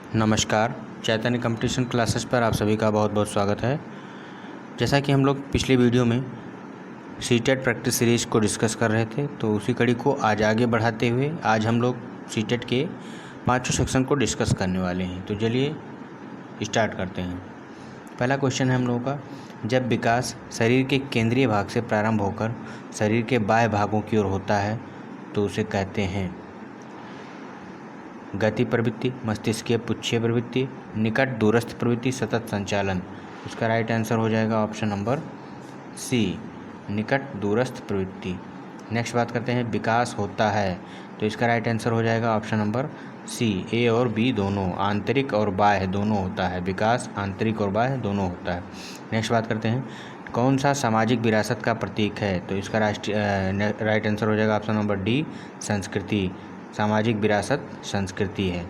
नमस्कार। चैतन्य competition classes पर आप सभी का बहुत बहुत स्वागत है। जैसा कि हम लोग पिछले वीडियो में सीटेट प्रैक्टिस सीरीज़ को डिस्कस कर रहे थे, तो उसी कड़ी को आज आगे बढ़ाते हुए आज हम लोग सीटेट के 5 सेक्शन को डिस्कस करने वाले हैं। तो चलिए स्टार्ट करते हैं। पहला क्वेश्चन है हम लोगों का, जब विकास शरीर के केंद्रीय भाग से प्रारंभ होकर शरीर के बाह्य भागों की ओर होता है तो उसे कहते हैं गति प्रवृत्ति, मस्तिष्कीय पुच्छीय प्रवृत्ति, निकट दूरस्थ प्रवृत्ति, सतत संचालन। इसका राइट आंसर हो जाएगा ऑप्शन नंबर सी, निकट दूरस्थ प्रवृत्ति। नेक्स्ट बात करते हैं विकास होता है, तो इसका राइट आंसर हो जाएगा ऑप्शन नंबर सी, ए और बी दोनों, आंतरिक और बाह्य दोनों होता है। विकास आंतरिक और बाह्य दोनों होता है। नेक्स्ट बात करते हैं कौन सा सामाजिक विरासत का प्रतीक है, तो इसका राइट आंसर हो जाएगा ऑप्शन नंबर डी, संस्कृति। सामाजिक विरासत संस्कृति है।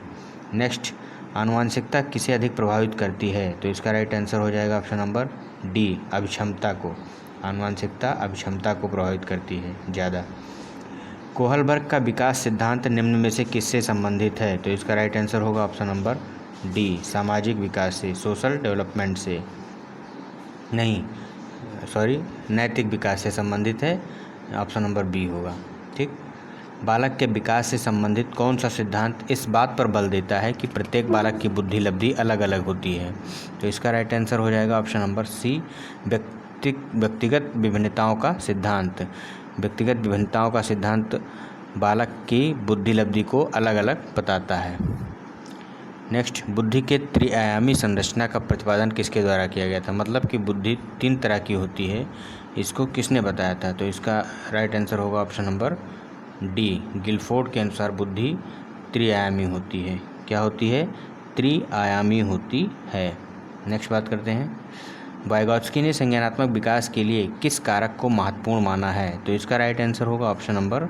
नेक्स्ट, आनुवंशिकता किसे अधिक प्रभावित करती है, तो इसका राइट आंसर हो जाएगा ऑप्शन नंबर डी, अभिक्षमता को। आनुवंशिकता अभिक्षमता को प्रभावित करती है ज़्यादा। कोहलबर्ग का विकास सिद्धांत निम्न में से किससे संबंधित है, तो इसका राइट आंसर होगा ऑप्शन नंबर डी, सामाजिक विकास से, सोशल डेवलपमेंट से नहीं, नैतिक विकास से संबंधित है। ऑप्शन नंबर बी होगा। ठीक। बालक के विकास से संबंधित कौन सा सिद्धांत इस बात पर बल देता है कि प्रत्येक बालक की बुद्धि लब्धि अलग अलग होती है, तो इसका राइट आंसर हो जाएगा ऑप्शन नंबर सी, व्यक्तिगत विभिन्नताओं का सिद्धांत। व्यक्तिगत विभिन्नताओं का सिद्धांत बालक की बुद्धि लब्धि को अलग अलग बताता है। नेक्स्ट, बुद्धि के त्रिआयामी संरचना का प्रतिपादन किसके द्वारा किया गया था, मतलब कि बुद्धि 3 तरह की होती है, इसको किसने बताया था, तो इसका राइट आंसर होगा ऑप्शन नंबर डी, गिलफोर्ड के अनुसार बुद्धि त्रिआयामी होती है। क्या होती है? त्रिआयामी होती है। नेक्स्ट बात करते हैं, वाइगॉत्स्की ने संज्ञानात्मक विकास के लिए किस कारक को महत्वपूर्ण माना है, तो इसका राइट आंसर होगा ऑप्शन नंबर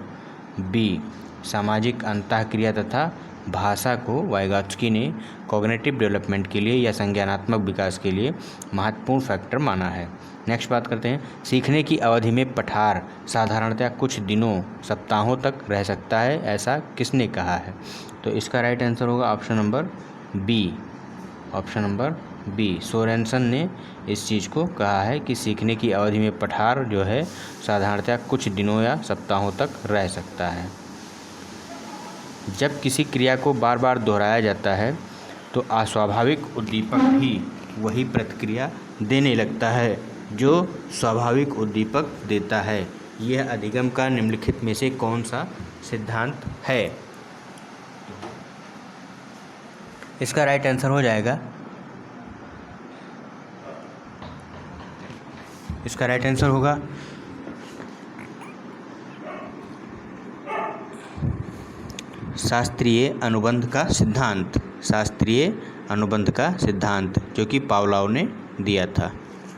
बी, सामाजिक अंतःक्रिया तथा भाषा को वाइगॉत्स्की ने कॉग्निटिव डेवलपमेंट के लिए या संज्ञानात्मक विकास के लिए महत्वपूर्ण फैक्टर माना है। नेक्स्ट बात करते हैं, सीखने की अवधि में पठार साधारणतया कुछ दिनों सप्ताहों तक रह सकता है, ऐसा किसने कहा है, तो इसका राइट आंसर होगा option number B, option number B, Sorenson ने इस चीज़ को कहा है कि सीखने की अवधि में पठार जो है साधारणतया कुछ दिनों या सप्ताहों तक रह सकता है। जब किसी क्रिया को बार बार दोहराया जाता है तो अस्वाभाविक उद्दीपक भी वही प्रतिक्रिया देने लगता है जो स्वाभाविक उद्दीपक देता है। यह अधिगम का निम्नलिखित में से कौन सा सिद्धांत है, इसका राइट आंसर हो जाएगा, इसका राइट आंसर होगा शास्त्रीय अनुबंध का सिद्धांत। शास्त्रीय अनुबंध का सिद्धांत जो कि पावलोव ने दिया था।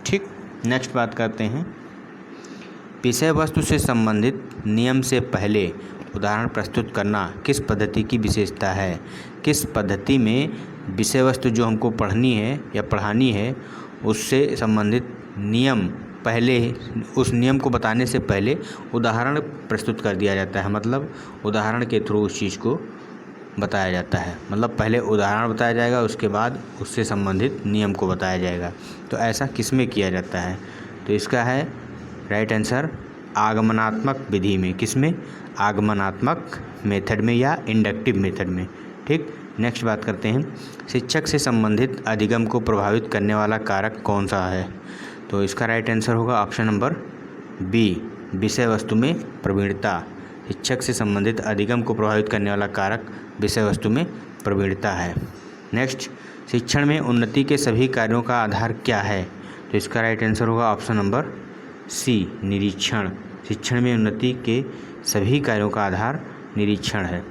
ठीक। नेक्स्ट बात करते हैं, विषय वस्तु से संबंधित नियम से पहले उदाहरण प्रस्तुत करना किस पद्धति की विशेषता है। किस पद्धति में विषय वस्तु जो हमको पढ़नी है या पढ़ानी है उससे संबंधित नियम, पहले उस नियम को बताने से पहले उदाहरण प्रस्तुत कर दिया जाता है, मतलब उदाहरण के थ्रू उस चीज़ को बताया जाता है। मतलब पहले उदाहरण बताया जाएगा, उसके बाद उससे संबंधित नियम को बताया जाएगा। तो ऐसा किस में किया जाता है, तो इसका है राइट आंसर आगमनात्मक विधि में। किस में? आगमनात्मक मेथड में या इंडक्टिव मेथड में। ठीक। नेक्स्ट बात करते हैं, शिक्षक से संबंधित अधिगम को प्रभावित करने वाला कारक कौन सा है, तो इसका राइट आंसर होगा ऑप्शन नंबर बी, विषय वस्तु में प्रवीणता। शिक्षक से संबंधित अधिगम को प्रभावित करने वाला कारक विषय वस्तु में प्रवीणता है। नेक्स्ट, शिक्षण में उन्नति के सभी कार्यों का आधार क्या है, तो इसका राइट आंसर होगा ऑप्शन नंबर सी, निरीक्षण। शिक्षण में उन्नति के सभी कार्यों का आधार निरीक्षण है।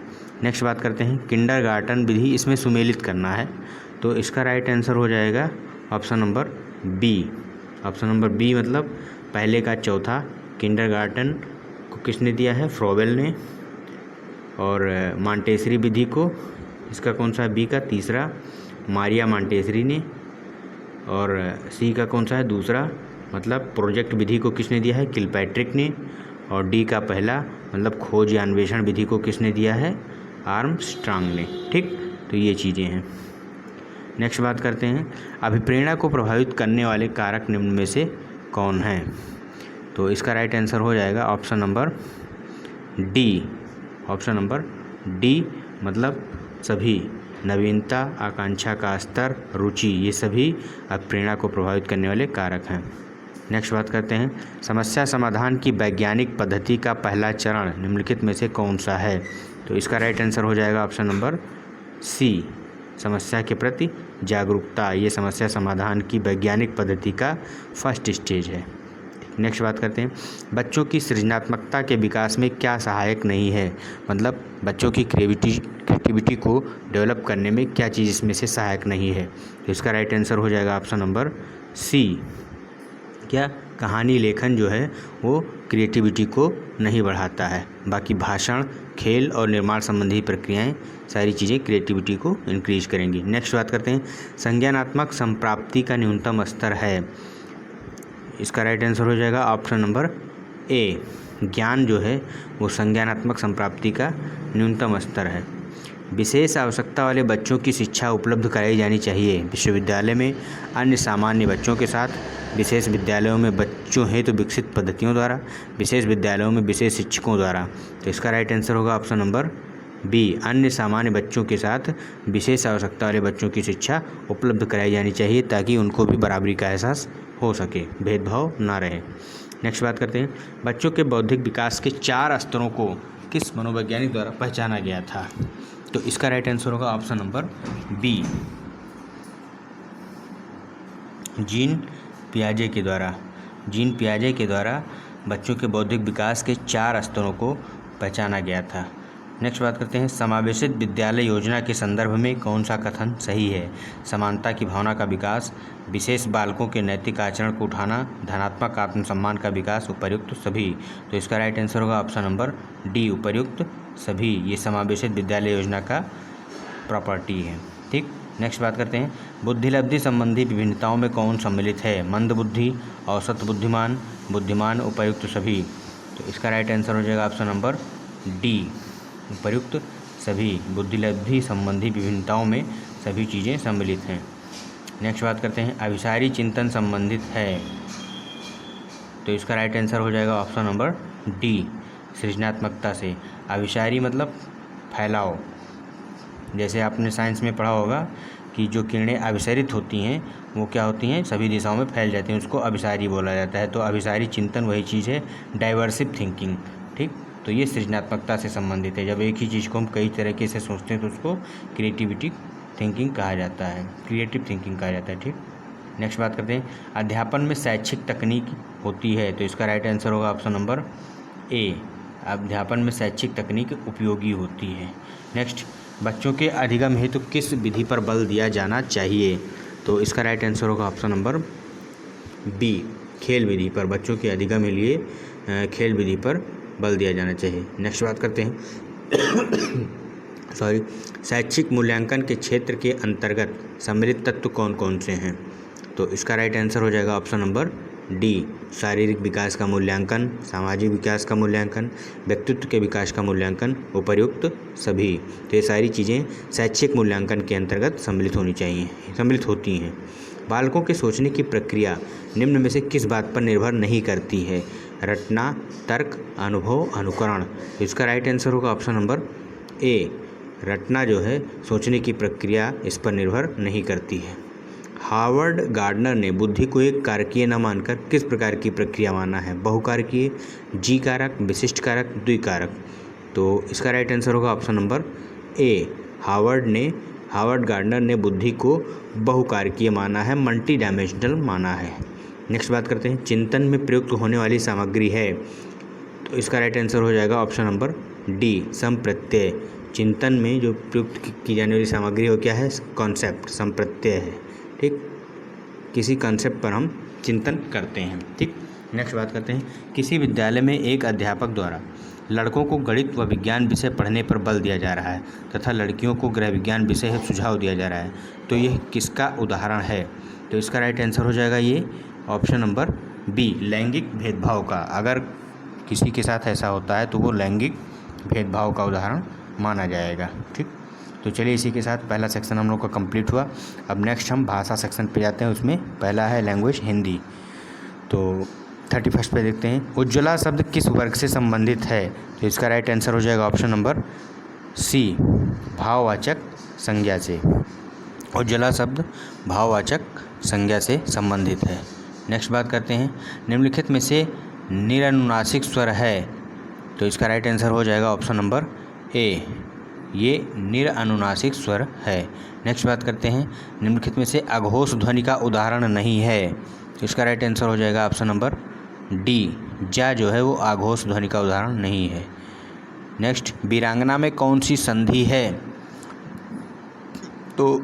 नेक्स्ट बात करते हैं, किंडरगार्टन विधि इसमें सुमेलित करना है, तो इसका राइट आंसर हो जाएगा option number B. Option number B मतलब पहले का चौथा। किंडरगार्टन को किसने दिया है? फ्रोबेल ने। और मांटेसरी विधि को, इसका कौन सा है? बी का तीसरा, मारिया मांटेसरी ने। और सी का कौन सा है? दूसरा, मतलब प्रोजेक्ट विधि को किसने दिया है? किलपैट्रिक ने। और डी का पहला मतलब खोज या अन्वेषण विधि को किसने दिया है? आर्मस्ट्रांग ने। ठीक। तो ये चीज़ें हैं। नेक्स्ट बात करते हैं, अभिप्रेरणा को प्रभावित करने वाले कारक निम्न में से कौन हैं? तो इसका राइट आंसर हो जाएगा option number D. Option number D मतलब सभी, नवीनता, आकांक्षा का स्तर, रुचि, ये सभी अभिप्रेरणा को प्रभावित करने वाले कारक हैं। नेक्स्ट बात करते हैं, समस्या समाधान की वैज्ञानिक पद्धति का पहला चरण निम्नलिखित में से कौन सा है? तो इसका राइट आंसर हो जाएगा ऑप्शन नंबर सी, समस्या के प्रति जागरूकता। ये समस्या समाधान की वैज्ञानिक पद्धति का फर्स्ट स्टेज है। नेक्स्ट बात करते हैं, बच्चों की सृजनात्मकता के विकास में क्या सहायक नहीं है? मतलब बच्चों की क्रिएटिविटी को डेवलप करने में क्या चीज़ इसमें से सहायक नहीं है? तो इसका राइट आंसर हो जाएगा ऑप्शन नंबर सी। क्या कहानी लेखन जो है वो क्रिएटिविटी को नहीं बढ़ाता है, बाकी भाषण, खेल और निर्माण संबंधी प्रक्रियाएं सारी चीज़ें क्रिएटिविटी को इंक्रीज करेंगी। नेक्स्ट बात करते हैं, संज्ञानात्मक संप्राप्ति का न्यूनतम स्तर है। इसका राइट आंसर हो जाएगा ऑप्शन नंबर ए, ज्ञान जो है वो संज्ञानात्मक संप्राप्ति का न्यूनतम स्तर है। विशेष आवश्यकता वाले बच्चों की शिक्षा उपलब्ध कराई जानी चाहिए विश्वविद्यालय में अन्य सामान्य बच्चों के साथ, विशेष विद्यालयों में बच्चों हेतु विकसित पद्धतियों द्वारा, विशेष विद्यालयों में विशेष शिक्षकों द्वारा। तो इसका राइट आंसर होगा ऑप्शन नंबर बी, अन्य सामान्य बच्चों के साथ विशेष आवश्यकता वाले बच्चों की शिक्षा उपलब्ध कराई जानी चाहिए ताकि उनको भी बराबरी का एहसास हो सके, भेदभाव ना रहे। नेक्स्ट बात करते हैं, बच्चों के बौद्धिक विकास के 4 स्तरों को किस मनोवैज्ञानिक द्वारा पहचाना गया था? तो इसका राइट आंसर होगा ऑप्शन नंबर बी, जीन पियाजे के द्वारा। जीन पियाजे के द्वारा बच्चों के बौद्धिक विकास के 4 स्तरों को पहचाना गया था। नेक्स्ट बात करते हैं, समावेशित विद्यालय योजना के संदर्भ में कौन सा कथन सही है? समानता की भावना का विकास, विशेष बालकों के नैतिक आचरण को उठाना, धनात्मक आत्मसम्मान का विकास, उपर्युक्त सभी। तो इसका राइट आंसर होगा ऑप्शन नंबर डी, उपर्युक्त सभी। ये समावेशित विद्यालय योजना का प्रॉपर्टी है। ठीक, नेक्स्ट बात करते हैं, बुद्धिलब्धि संबंधी विभिन्नताओं में कौन सम्मिलित है? मंद बुद्धि, औसत बुद्धिमान, बुद्धिमान, उपर्युक्त सभी। तो इसका राइट आंसर हो जाएगा ऑप्शन नंबर डी, उपर्युक्त सभी। बुद्धिलब्धि संबंधी विभिन्नताओं में सभी चीज़ें सम्मिलित हैं। नेक्स्ट बात करते हैं, अभिसारी चिंतन संबंधित है। तो इसका राइट आंसर हो जाएगा ऑप्शन नंबर डी, सृजनात्मकता से। अभिसारी मतलब फैलाव, जैसे आपने साइंस में पढ़ा होगा कि जो किरणें अभिसारित होती हैं वो क्या होती हैं, सभी दिशाओं में फैल जाती हैं, उसको अभिसारी बोला जाता है। तो अभिसारी चिंतन वही चीज़ है, डाइवर्सिव थिंकिंग। ठीक, तो ये सृजनात्मकता से संबंधित है। जब एक ही चीज़ को हम कई तरीके से सोचते हैं तो उसको क्रिएटिविटी थिंकिंग कहा जाता है, क्रिएटिव थिंकिंग कहा जाता है। ठीक, नेक्स्ट बात करते हैं, अध्यापन में शैक्षिक तकनीक होती है। तो इसका राइट आंसर होगा ऑप्शन नंबर ए, अध्यापन में शैक्षिक तकनीक उपयोगी होती है। नेक्स्ट, बच्चों के अधिगम हेतु किस विधि पर बल दिया जाना चाहिए? तो इसका राइट आंसर होगा ऑप्शन नंबर बी, खेल विधि पर। बच्चों के अधिगम के लिए खेल विधि पर बल दिया जाना चाहिए। नेक्स्ट बात करते हैं शैक्षिक मूल्यांकन के क्षेत्र के अंतर्गत सम्मिलित तत्व कौन कौन से हैं? तो इसका राइट आंसर हो जाएगा ऑप्शन नंबर डी, शारीरिक विकास का मूल्यांकन, सामाजिक विकास का मूल्यांकन, व्यक्तित्व के विकास का मूल्यांकन, उपर्युक्त सभी। तो ये सारी चीज़ें शैक्षिक मूल्यांकन के अंतर्गत सम्मिलित होती हैं। बालकों के सोचने की प्रक्रिया निम्न में से किस बात पर निर्भर नहीं करती है? रटना, तर्क, अनुभव, अनुकरण। इसका राइट आंसर होगा ऑप्शन नंबर ए, रटना जो है सोचने की प्रक्रिया इस पर निर्भर नहीं करती है। हार्वर्ड गार्डनर ने बुद्धि को एक कारकीय न मानकर किस प्रकार की प्रक्रिया माना है? बहुकारकीय, जी कारक, विशिष्ट कारक, द्विकारक। तो इसका राइट आंसर होगा ऑप्शन नंबर ए, हार्वर्ड गार्डनर ने बुद्धि को बहुकारकीय माना है, मल्टी डायमेंशनल माना है। नेक्स्ट बात करते हैं, चिंतन में प्रयुक्त होने वाली सामग्री है। तो इसका राइट आंसर हो जाएगा ऑप्शन नंबर डी, संप्रत्यय। चिंतन में जो प्रयुक्त की जाने वाली सामग्री हो क्या है? कॉन्सेप्ट, संप्रत्यय है। ठीक, किसी कॉन्सेप्ट पर हम चिंतन करते हैं। ठीक, नेक्स्ट बात करते हैं, किसी विद्यालय में एक अध्यापक द्वारा लड़कों को गणित व विज्ञान विषय पढ़ने पर बल दिया जा रहा है तथा लड़कियों को गृह विज्ञान विषय सुझाव दिया जा रहा है। तो यह किसका उदाहरण है? तो इसका राइट आंसर हो जाएगा ये ऑप्शन नंबर बी, लैंगिक भेदभाव का। अगर किसी के साथ ऐसा होता है तो वो लैंगिक भेदभाव का उदाहरण माना जाएगा। ठीक, तो चलिए इसी के साथ पहला सेक्शन हम लोग का कंप्लीट हुआ। अब नेक्स्ट हम भाषा सेक्शन पे जाते हैं। उसमें पहला है लैंग्वेज हिंदी। तो 31 पे देखते हैं, उज्ज्वला शब्द किस वर्ग से संबंधित है? तो इसका राइट आंसर हो जाएगा ऑप्शन नंबर सी, भाववाचक संज्ञा से। उज्ज्वला शब्द भाववाचक संज्ञा से संबंधित है। नेक्स्ट बात करते हैं, निम्नलिखित में से निरनुनासिक स्वर है? तो इसका राइट आंसर हो जाएगा ऑप्शन नंबर ए, ये निरनुनासिक स्वर है। नेक्स्ट बात करते हैं, निम्नलिखित में से अघोष ध्वनि का उदाहरण नहीं है? तो इसका राइट आंसर हो जाएगा ऑप्शन नंबर डी, जा जो है वो आघोष ध्वनि का उदाहरण नहीं है। नेक्स्ट, वीरांगना में कौन सी संधि है? तो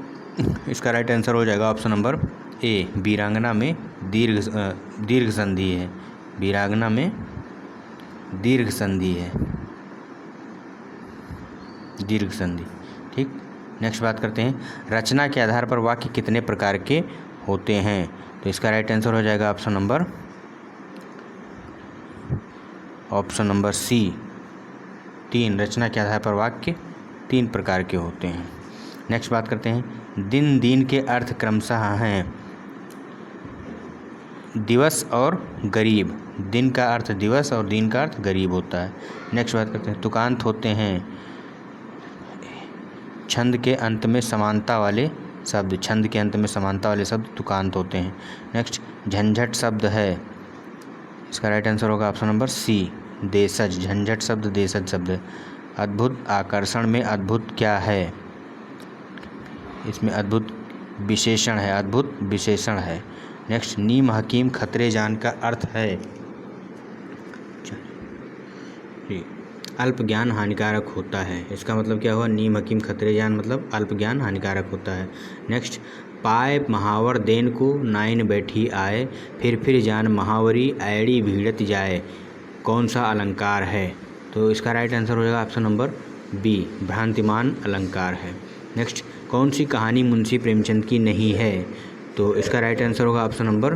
इसका राइट आंसर हो जाएगा ऑप्शन नंबर ए, वीरांगना में दीर्घ संधि है। वीरांगना में दीर्घ संधि है, दीर्घ संधि। ठीक। नेक्स्ट बात करते हैं, रचना के आधार पर वाक्य कितने प्रकार के होते हैं? तो इसका राइट आंसर हो जाएगा ऑप्शन नंबर सी, 3। रचना के आधार पर वाक्य 3 प्रकार के होते हैं। नेक्स्ट बात करते हैं, दिन दीन के अर्थ क्रमशः हैं दिवस और गरीब। दिन का अर्थ दिवस और दीन का अर्थ गरीब होता है। नेक्स्ट बात करते हैं, तुकांत होते हैं छंद के अंत में समानता वाले शब्द। छंद के अंत में समानता वाले शब्द तुकांत होते हैं। नेक्स्ट, झंझट शब्द है। इसका राइट आंसर होगा ऑप्शन नंबर सी, देशज। झंझट शब्द देशज शब्द है। अद्भुत आकर्षण में अद्भुत क्या है? इसमें अद्भुत विशेषण है, अद्भुत विशेषण है। नेक्स्ट, नीम हकीम खतरे जान का अर्थ है? अल्प ज्ञान हानिकारक होता है। इसका मतलब क्या हुआ? नीम हकीम खतरे जान मतलब अल्प ज्ञान हानिकारक होता है। नेक्स्ट, पाए महावर देन को नाइन बैठी आए, फिर जान महावरी ऐड़ी भीड़त जाए, कौन सा अलंकार है? तो इसका राइट आंसर हो जाएगा ऑप्शन नंबर बी, भ्रांतिमान अलंकार है। नेक्स्ट, कौन सी कहानी मुंशी प्रेमचंद की नहीं है? तो इसका राइट आंसर होगा ऑप्शन नंबर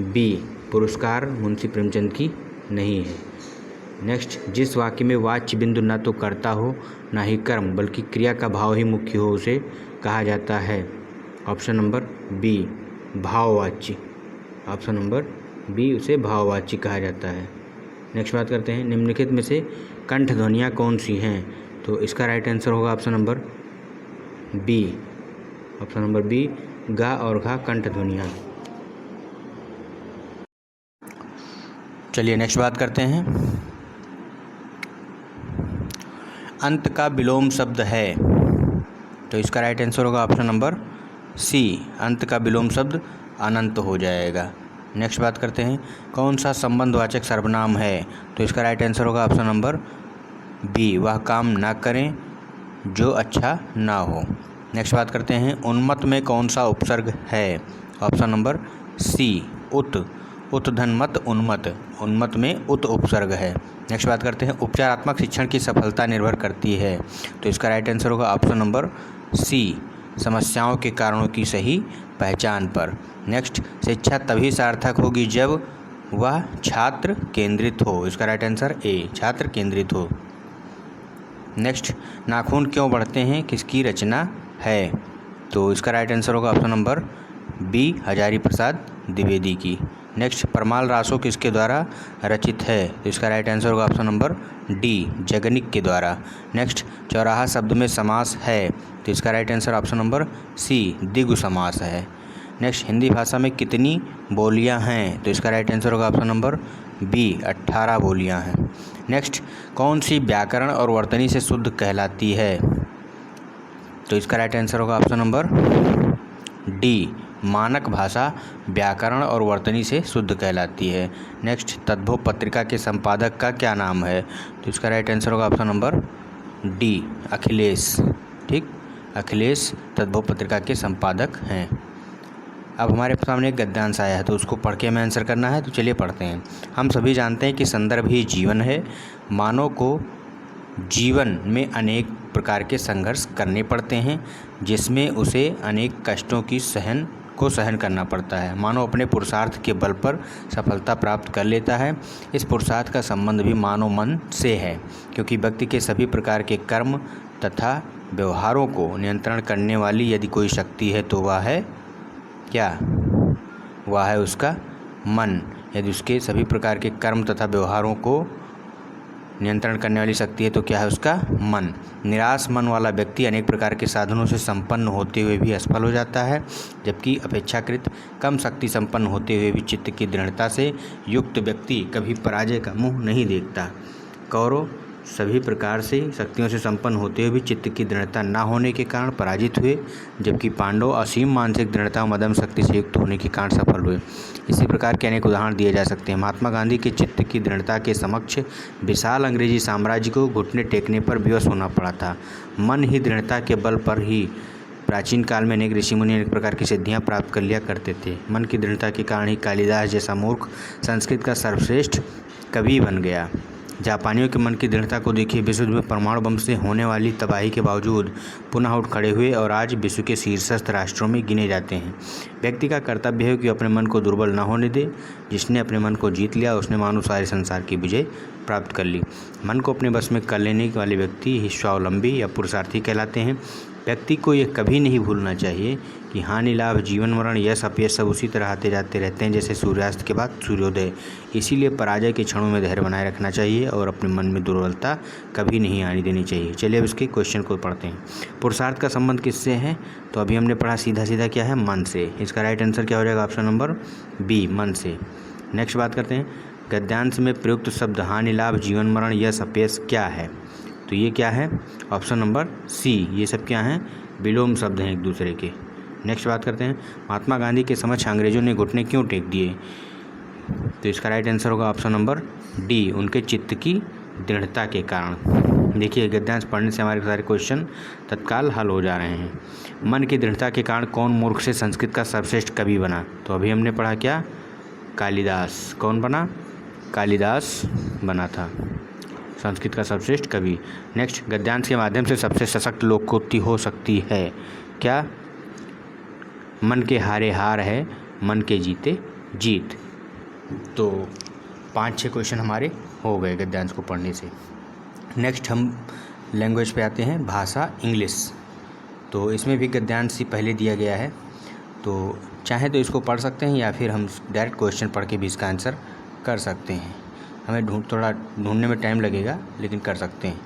बी, पुरस्कार मुंशी प्रेमचंद की नहीं है। नेक्स्ट, जिस वाक्य में वाच्य बिंदु न तो कर्ता हो ना ही कर्म बल्कि क्रिया का भाव ही मुख्य हो उसे कहा जाता है? ऑप्शन नंबर बी, भाववाच्य। ऑप्शन नंबर बी, उसे भाववाच्य कहा जाता है। नेक्स्ट बात करते हैं, निम्नलिखित में से कंठ ध्वनियाँ कौन सी हैं? तो इसका राइट आंसर होगा option number B, option number B, गा और घा कंठ ध्वनियाँ। चलिए नेक्स्ट बात करते हैं, अंत का विलोम शब्द है? तो इसका राइट आंसर होगा ऑप्शन नंबर सी, अंत का विलोम शब्द अनंत हो जाएगा। नेक्स्ट बात करते हैं, कौन सा संबंधवाचक सर्वनाम है? तो इसका राइट आंसर होगा ऑप्शन नंबर बी, वह काम ना करें जो अच्छा ना हो। नेक्स्ट बात करते हैं, उन्मत्त में कौन सा उपसर्ग है? ऑप्शन नंबर सी, उत। उत धनमत उन्मत्त, उन्मत्त में उत उपसर्ग है। नेक्स्ट बात करते हैं, उपचारात्मक शिक्षण की सफलता निर्भर करती है? तो इसका राइट आंसर होगा ऑप्शन नंबर सी, समस्याओं के कारणों की सही पहचान पर। नेक्स्ट, शिक्षा तभी सार्थक होगी जब वह छात्र केंद्रित हो। इसका राइट आंसर ए, छात्र केंद्रित हो। नेक्स्ट, नाखून क्यों बढ़ते हैं किसकी रचना है? तो इसका राइट आंसर होगा option number B, Hazari Prasad Dwivedi की। नेक्स्ट, परमाल रासो किसके द्वारा रचित है? तो इसका राइट आंसर होगा ऑप्शन नंबर डी, जगनिक के द्वारा। नेक्स्ट, चौराहा शब्द में समास है? तो इसका right answer option number C, द्विगु समास है। नेक्स्ट, हिंदी भाषा में कितनी बोलियां हैं? तो इसका राइट आंसर होगा ऑप्शन नंबर बी, 18 बोलियां हैं। नेक्स्ट, कौन सी व्याकरण और वर्तनी से शुद्ध कहलाती है? तो इसका राइट आंसर होगा ऑप्शन नंबर डी, मानक भाषा व्याकरण और वर्तनी से शुद्ध कहलाती है। नेक्स्ट, तद्भव पत्रिका के संपादक का क्या नाम है? तो इसका राइट आंसर होगा ऑप्शन नंबर डी, अखिलेश। ठीक, अखिलेश तद्भव पत्रिका के संपादक हैं। अब हमारे सामने एक गद्यांश आया है तो उसको पढ़ के हमें आंसर करना है। तो चलिए पढ़ते हैं। हम सभी जानते हैं कि संदर्भ ही जीवन है। मानव को जीवन में अनेक प्रकार के संघर्ष करने पड़ते हैं जिसमें उसे अनेक कष्टों की सहन करना पड़ता है। मानव अपने पुरुषार्थ के बल पर सफलता प्राप्त कर लेता है। इस पुरुषार्थ का संबंध भी मानव मन से है क्योंकि व्यक्ति के सभी प्रकार के कर्म तथा व्यवहारों को नियंत्रण करने वाली यदि कोई शक्ति है तो वह है क्या? वह है उसका मन। यदि उसके सभी प्रकार के कर्म तथा व्यवहारों को नियंत्रण करने वाली शक्ति है तो क्या है? उसका मन। निराश मन वाला व्यक्ति अनेक प्रकार के साधनों से संपन्न होते हुए भी असफल हो जाता है, जबकि अपेक्षाकृत कम शक्ति संपन्न होते हुए भी चित्त की दृढ़ता से युक्त व्यक्ति कभी पराजय का मुंह नहीं देखता। कौरव सभी प्रकार से शक्तियों से संपन्न होते हुए भी चित्त की दृढ़ता न होने के कारण पराजित हुए, जबकि पांडव असीम मानसिक दृढ़ता और मदम शक्ति से युक्त होने के कारण सफल हुए। इसी प्रकार के अनेक उदाहरण दिए जा सकते हैं। महात्मा गांधी के चित्त की दृढ़ता के समक्ष विशाल अंग्रेजी साम्राज्य को घुटने टेकने पर विवश होना पड़ा था। मन ही दृढ़ता के बल पर ही प्राचीन काल में अनेक ऋषि मुनि अनेक प्रकार की सिद्धियां प्राप्त कर लिया करते थे। मन की दृढ़ता के कारण ही कालिदास जैसा मूर्ख संस्कृत का सर्वश्रेष्ठ कवि बन गया। जापानियों के मन की दृढ़ता को देखिए, विश्व में परमाणु बम से होने वाली तबाही के बावजूद पुनः उठ खड़े हुए और आज विश्व के शीर्षस्थ राष्ट्रों में गिने जाते हैं। व्यक्ति का कर्तव्य है कि अपने मन को दुर्बल न होने दे। जिसने अपने मन को जीत लिया उसने मानो सारे संसार की विजय प्राप्त कर ली। मन को अपने बस में कर लेने वाले व्यक्ति ही स्वावलंबी या पुरुषार्थी कहलाते हैं। व्यक्ति को यह कभी नहीं भूलना चाहिए कि हानि लाभ जीवन मरण यश अपयश सब उसी तरह आते जाते रहते हैं जैसे सूर्यास्त के बाद सूर्योदय। इसीलिए पराजय के क्षणों में धैर्य बनाए रखना चाहिए और अपने मन में दुर्बलता कभी नहीं आने देनी चाहिए। चलिए अब इसके क्वेश्चन को पढ़ते हैं। पुरुषार्थ का संबंध किससे है? तो अभी हमने पढ़ा सीधा सीधा क्या है? मन से। इसका राइट आंसर क्या हो जाएगा? ऑप्शन नंबर बी, मन से। नेक्स्ट बात करते हैं, गद्यांश में प्रयुक्त शब्द हानि लाभ जीवन मरण यश अपयश क्या है? तो ये क्या है? Option number C. ये सब क्या हैं? विलोम शब्द हैं एक दूसरे के। नेक्स्ट बात करते हैं, महात्मा गांधी के समक्ष अंग्रेजों ने घुटने क्यों टेक दिए? तो इसका राइट आंसर होगा ऑप्शन नंबर डी, उनके चित्त की दृढ़ता के कारण। देखिए गद्यांश पढ़ने से हमारे सारे क्वेश्चन तत्काल हल हो जा रहे हैं। मन की दृढ़ता के कारण कौन मूर्ख से संस्कृत का सर्वश्रेष्ठ कवि बना? तो अभी हमने पढ़ा क्या? कालिदास। कौन बना? कालिदास बना था संस्कृत का सर्वश्रेष्ठ कवि। नेक्स्ट, गद्यांश के माध्यम से सबसे सशक्त लोकोक्ति हो सकती है क्या? मन के हारे हार है, मन के जीते जीत। तो 5-6 क्वेश्चन हमारे हो गए गद्यांश को पढ़ने से। नेक्स्ट हम लैंग्वेज पे आते हैं, भाषा इंग्लिश। तो इसमें भी गद्यांश ही पहले दिया गया है, तो चाहे तो इसको पढ़ सकते हैं या फिर हम डायरेक्ट क्वेश्चन पढ़ के भी इसका आंसर कर सकते हैं। हमें थोड़ा ढूंढने में टाइम लगेगा लेकिन कर सकते हैं।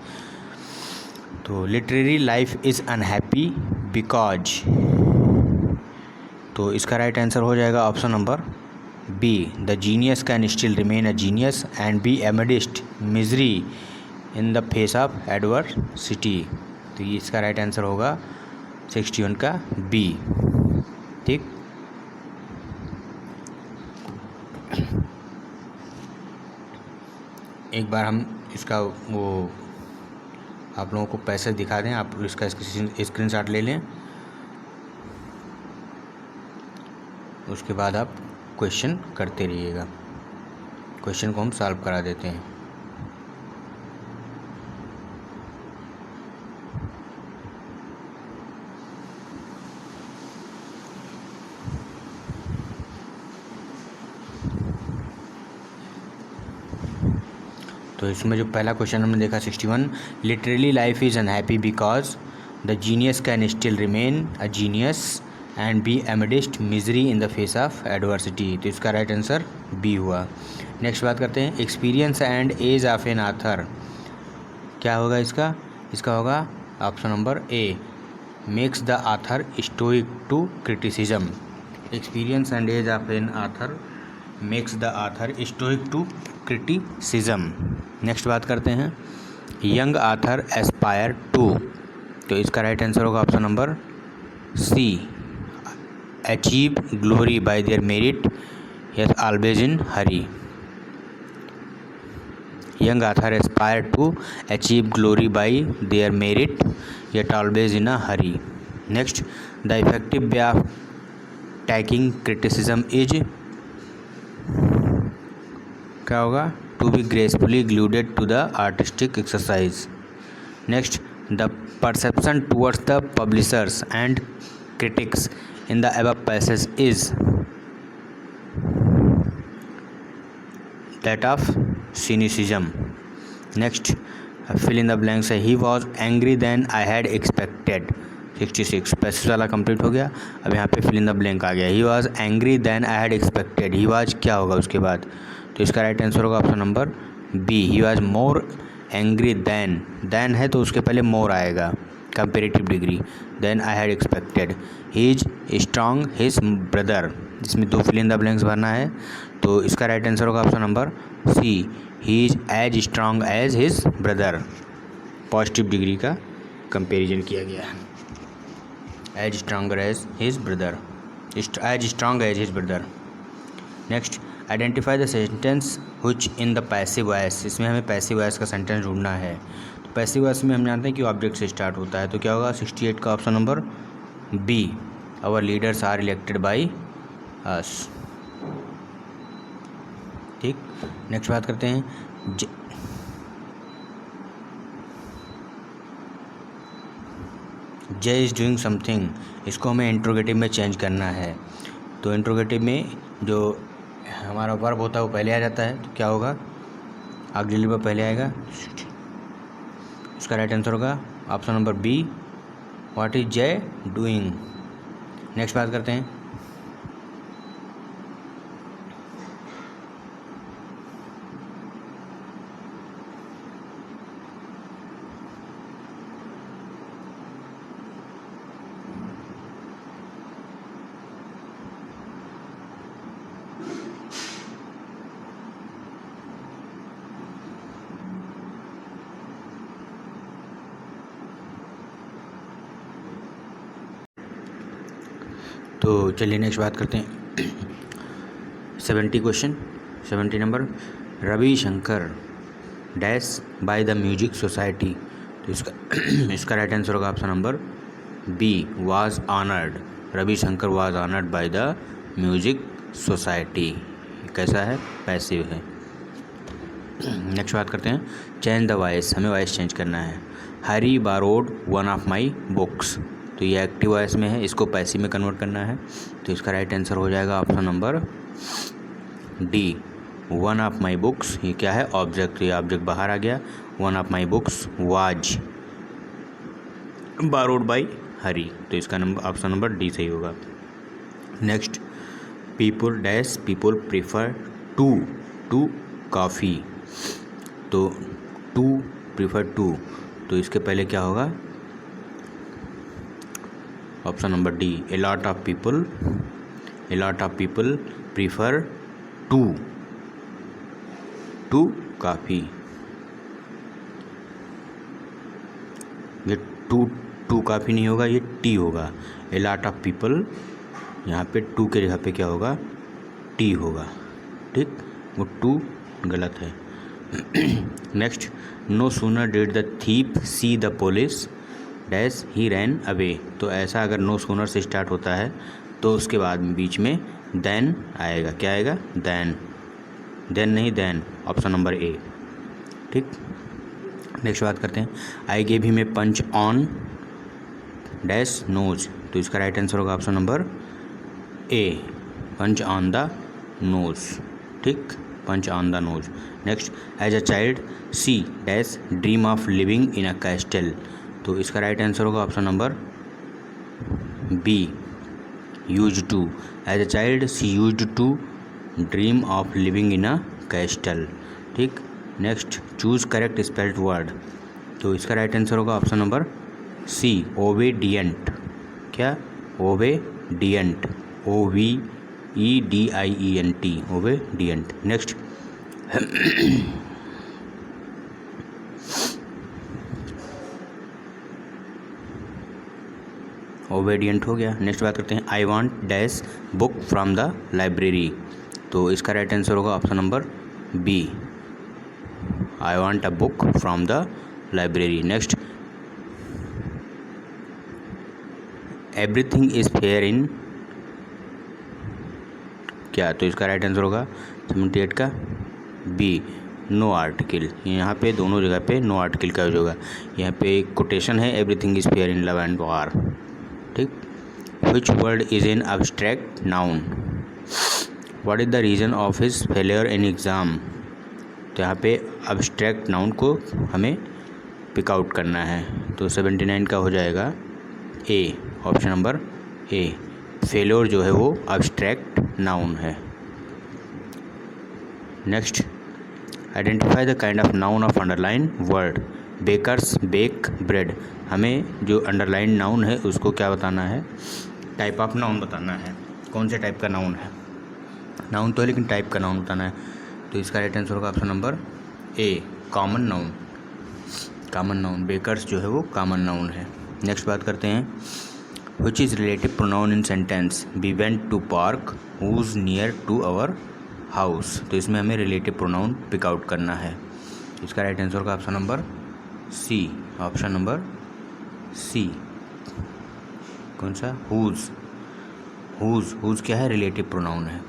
तो literary life is unhappy because, तो इसका राइट आंसर हो जाएगा option number B, the genius can still remain a genius and be amidst misery in the face of adversity. तो ये इसका राइट आंसर होगा 61 का बी। ठीक, एक बार हम इसका वो आप लोगों को पैसे दिखा दें, आप इसका स्क्रीनशॉट ले लें, उसके बाद आप क्वेश्चन करते रहिएगा। क्वेश्चन को हम सॉल्व करा देते हैं। तो इसमें जो पहला क्वेश्चन हमने देखा 61, literally life is unhappy because the genius can still remain a genius and be amidst misery in the face of adversity. तो इसका राइट आंसर बी हुआ। नेक्स्ट बात करते हैं, experience and age of an author क्या होगा इसका? इसका होगा option number A, makes the author stoic to criticism. Experience and age of an author makes the author stoic to criticism. Next बात करते हैं, यंग आथर एस्पायर टू, तो इसका राइट आंसर होगा option number C, achieve glory by their merit yes always in hurry. Young author aspire to achieve glory by their merit yet always in a hurry. Next, the effective way of tackling criticism is क्या होगा? To be gracefully glued to the artistic exercise. Next, the perception towards the publishers and critics in the above passage is that of cynicism. Next, fill in the blanks है he was angry than I had expected 66 passive वाला complete हो गया। अब यहाँ पे fill in the blank आ गया he was angry than I had expected he was क्या होगा उसके बाद, तो इसका राइट आंसर होगा option number B he was more angry than है तो उसके पहले मोर आएगा comparative degree than I had expected. He is strong his brother, इसमें 2 फिल इन द ब्लैंक्स भरना है तो इसका राइट आंसर होगा option number C he is as strong as his brother, positive degree का कंपेरिजन किया गया है। As stronger as his brother, as strong as his brother. Next identify the sentence which in the passive voice, इसमें हमें passive voice का sentence ढूंढना है। तो पैसिव वॉइस में हम जानते हैं कि ऑब्जेक्ट से स्टार्ट होता है, तो क्या होगा 68 का option number B our leaders are elected by us. ठीक, नेक्स्ट बात करते हैं जय इज़ डूइंग समथिंग, इसको हमें इंट्रोगेटिव में चेंज करना है। तो इंट्रोगेटिव में जो हमारा वर्ब होता है वो पहले आ जाता है, तो क्या होगा ऑक्सिलरी वर्ब पहले आएगा। इसका राइट आंसर होगा option number be what is जय डूइंग। नेक्स्ट बात करते हैं तो चलिए नेक्स्ट बात करते हैं 70 question 70 number Ravishankar dash by the music society, तो इसका राइट आंसर होगा option number B was honoured, Ravishankar was honoured by the music society. कैसा है, पैसिव है। नेक्स्ट बात करते हैं चेंज द वॉइस, हमें वॉइस चेंज करना है। Hari borrowed one of my books, तो ये एक्टिव वॉइस में है, इसको पैसिव में कन्वर्ट करना है, तो इसका राइट आंसर हो जाएगा option number D one of my books. ये क्या है, ऑब्जेक्ट, ये ऑब्जेक्ट बाहर आ गया। One of my books was borrowed by Hari, तो इसका नंबर ऑप्शन नंबर डी सही होगा। Next people dash people prefer to coffee, तो टू प्रीफर टू, तो इसके पहले क्या होगा option number D a lot of people prefer to coffee. ये टू काफ़ी नहीं होगा, ये टी होगा। ए लॉट ऑफ पीपल, यहाँ पे टू के जगह पे क्या होगा टी होगा। ठीक, वो टू गलत है। Next no sooner did the thief see the police dash he ran away, तो ऐसा अगर नो सूनर से स्टार्ट होता है तो उसके बाद बीच में देन आएगा। क्या आएगा, देन नहीं, देन ऑप्शन नंबर ए। ठीक, नेक्स्ट बात करते हैं I gave him a punch on dash nose, तो इसका राइट आंसर होगा option number A punch on the nose. ठीक, punch on the nose. Next as a child she dash dream of living in a castle, तो इसका right answer होगा option number B used to. As a child she used to dream of living in a castle. ठीक, next choose correct spelled word, तो इसका right answer होगा option number C obedient. क्या, obedient, OVEDIENT, obedient. Next obedient हो गया। Next बात करते हैं I want dash book from the library, तो इसका राइट आंसर होगा option number B I want a book from the library. Next everything is fair in क्या, तो इसका राइट आंसर होगा 78 का बी नो आर्टिकल। यहाँ पे दोनों जगह पे नो आर्टिकल का यूज होगा। यहाँ पे एक कोटेशन है everything is fair in love and war. ठीक, which word is an abstract noun, what is the reason of his failure in exam, तो यहाँ पे अब्स्ट्रैक्ट नाउन को हमें पिक आउट करना है। तो 79 का हो जाएगा A, option number A. Failure जो है वो अब्स्ट्रैक्ट नाउन है। Next, identify the kind of noun of underline word. Bakers bake bread. हमें जो अंडरलाइन नाउन है उसको क्या बताना है, टाइप ऑफ नाउन बताना है, कौन से टाइप का नाउन है। नाउन तो है लेकिन टाइप का नाउन बताना है। तो इसका राइट आंसर होगा option number A, common noun. Common noun, bakers जो है वो कॉमन नाउन है। नेक्स्ट बात करते हैं, which is relative pronoun in sentence we went to park whose near to our house. तो इसमें हमें रिलेटिव प्रोनाउन पिक आउट करना है। इसका राइट आंसर होगा option number C, option number C. कौन सा, हुज। हुज क्या है, रिलेटिव प्रोनाउन है।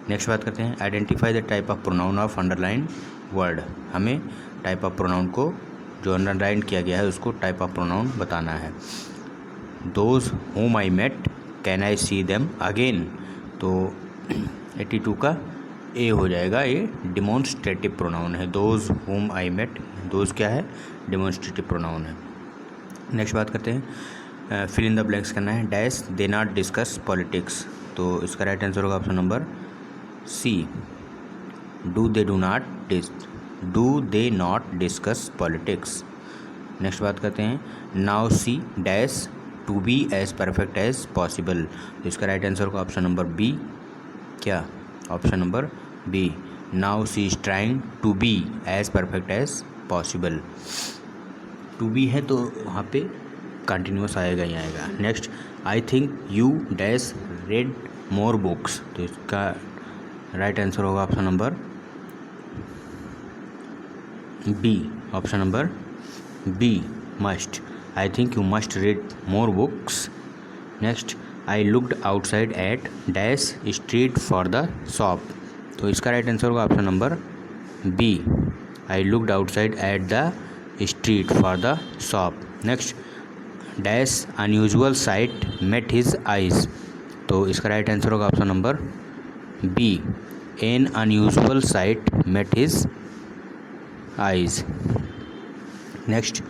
नेक्स्ट बात करते हैं, identify the type of pronoun of underline word. हमें टाइप ऑफ प्रोनाउन को, जो अंडरलाइन किया गया है उसको टाइप ऑफ प्रोनाउन बताना है। Those whom I met can I see them again. तो 82 का ए हो जाएगा, ये डिमॉन्स्ट्रेटिव प्रोनाउन है। Those whom I met, those क्या है, डिमॉन्स्ट्रेटिव प्रोनाउन है। नेक्स्ट बात करते हैं, फिल इन द ब्लैंक्स करना है। Dash they not discuss politics. तो इसका राइट आंसर होगा option number C, do they not discuss politics. Next बात करते हैं, now C dash to be as perfect as possible. तो इसका राइट आंसर होगा ऑप्शन नंबर बी, क्या, option number B. Now C is trying to be as perfect as possible. To be है तो वहाँ पे कंटिन्यूस आएगा ही आएगा। Next, I think you dash read more books. तो इसका राइट आंसर होगा option number B, option number B, must. I think you must read more books. Next, I looked outside at dash street for the shop. तो इसका right answer होगा option number B, I looked outside at the street for the shop. Next, dash unusual sight met his eyes. तो इसका right answer होगा option number B, an unusual sight met his eyes. Next,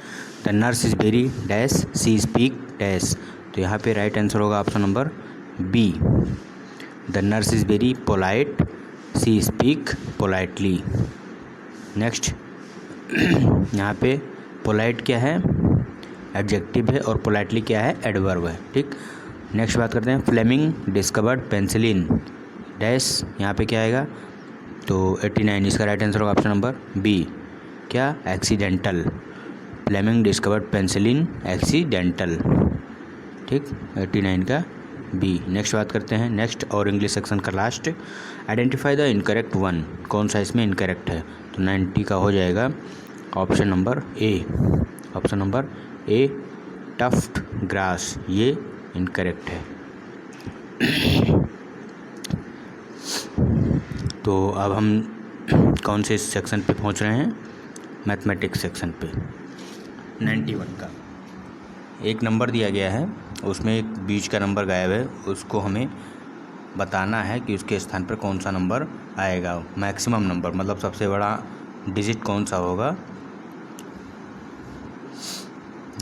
the nurse is very dash she speak dash. तो यहाँ पे right answer होगा option number B, the nurse is very polite she speak politely. Next, यहाँ पे polite क्या है, adjective है, और पोलाइटली क्या है, एडवर्ब है। ठीक, नेक्स्ट बात करते हैं, फ्लेमिंग डिस्कवर्ड पेंसिलिन डैश। यहाँ पे क्या आएगा, तो 89। इसका राइट आंसर होगा ऑप्शन नंबर बी, क्या, accidental. Fleming discovered penicillin accidental. ठीक, 89 का बी। नेक्स्ट बात करते हैं, नेक्स्ट और इंग्लिश सेक्शन का last, identify the incorrect one. कौन सा इसमें इनकरेक्ट है। तो 90 का हो जाएगा option number A, option number A, tuft grass, ये इनकरेक्ट है। तो अब हम कौन से सेक्शन पे पहुंच रहे हैं, मैथमेटिक्स सेक्शन पे। 91 का एक नंबर दिया गया है, उसमें एक बीच का नंबर गायब है, उसको हमें बताना है कि उसके स्थान पर कौन सा नंबर आएगा। मैक्सिमम नंबर मतलब सबसे बड़ा डिजिट कौन सा होगा।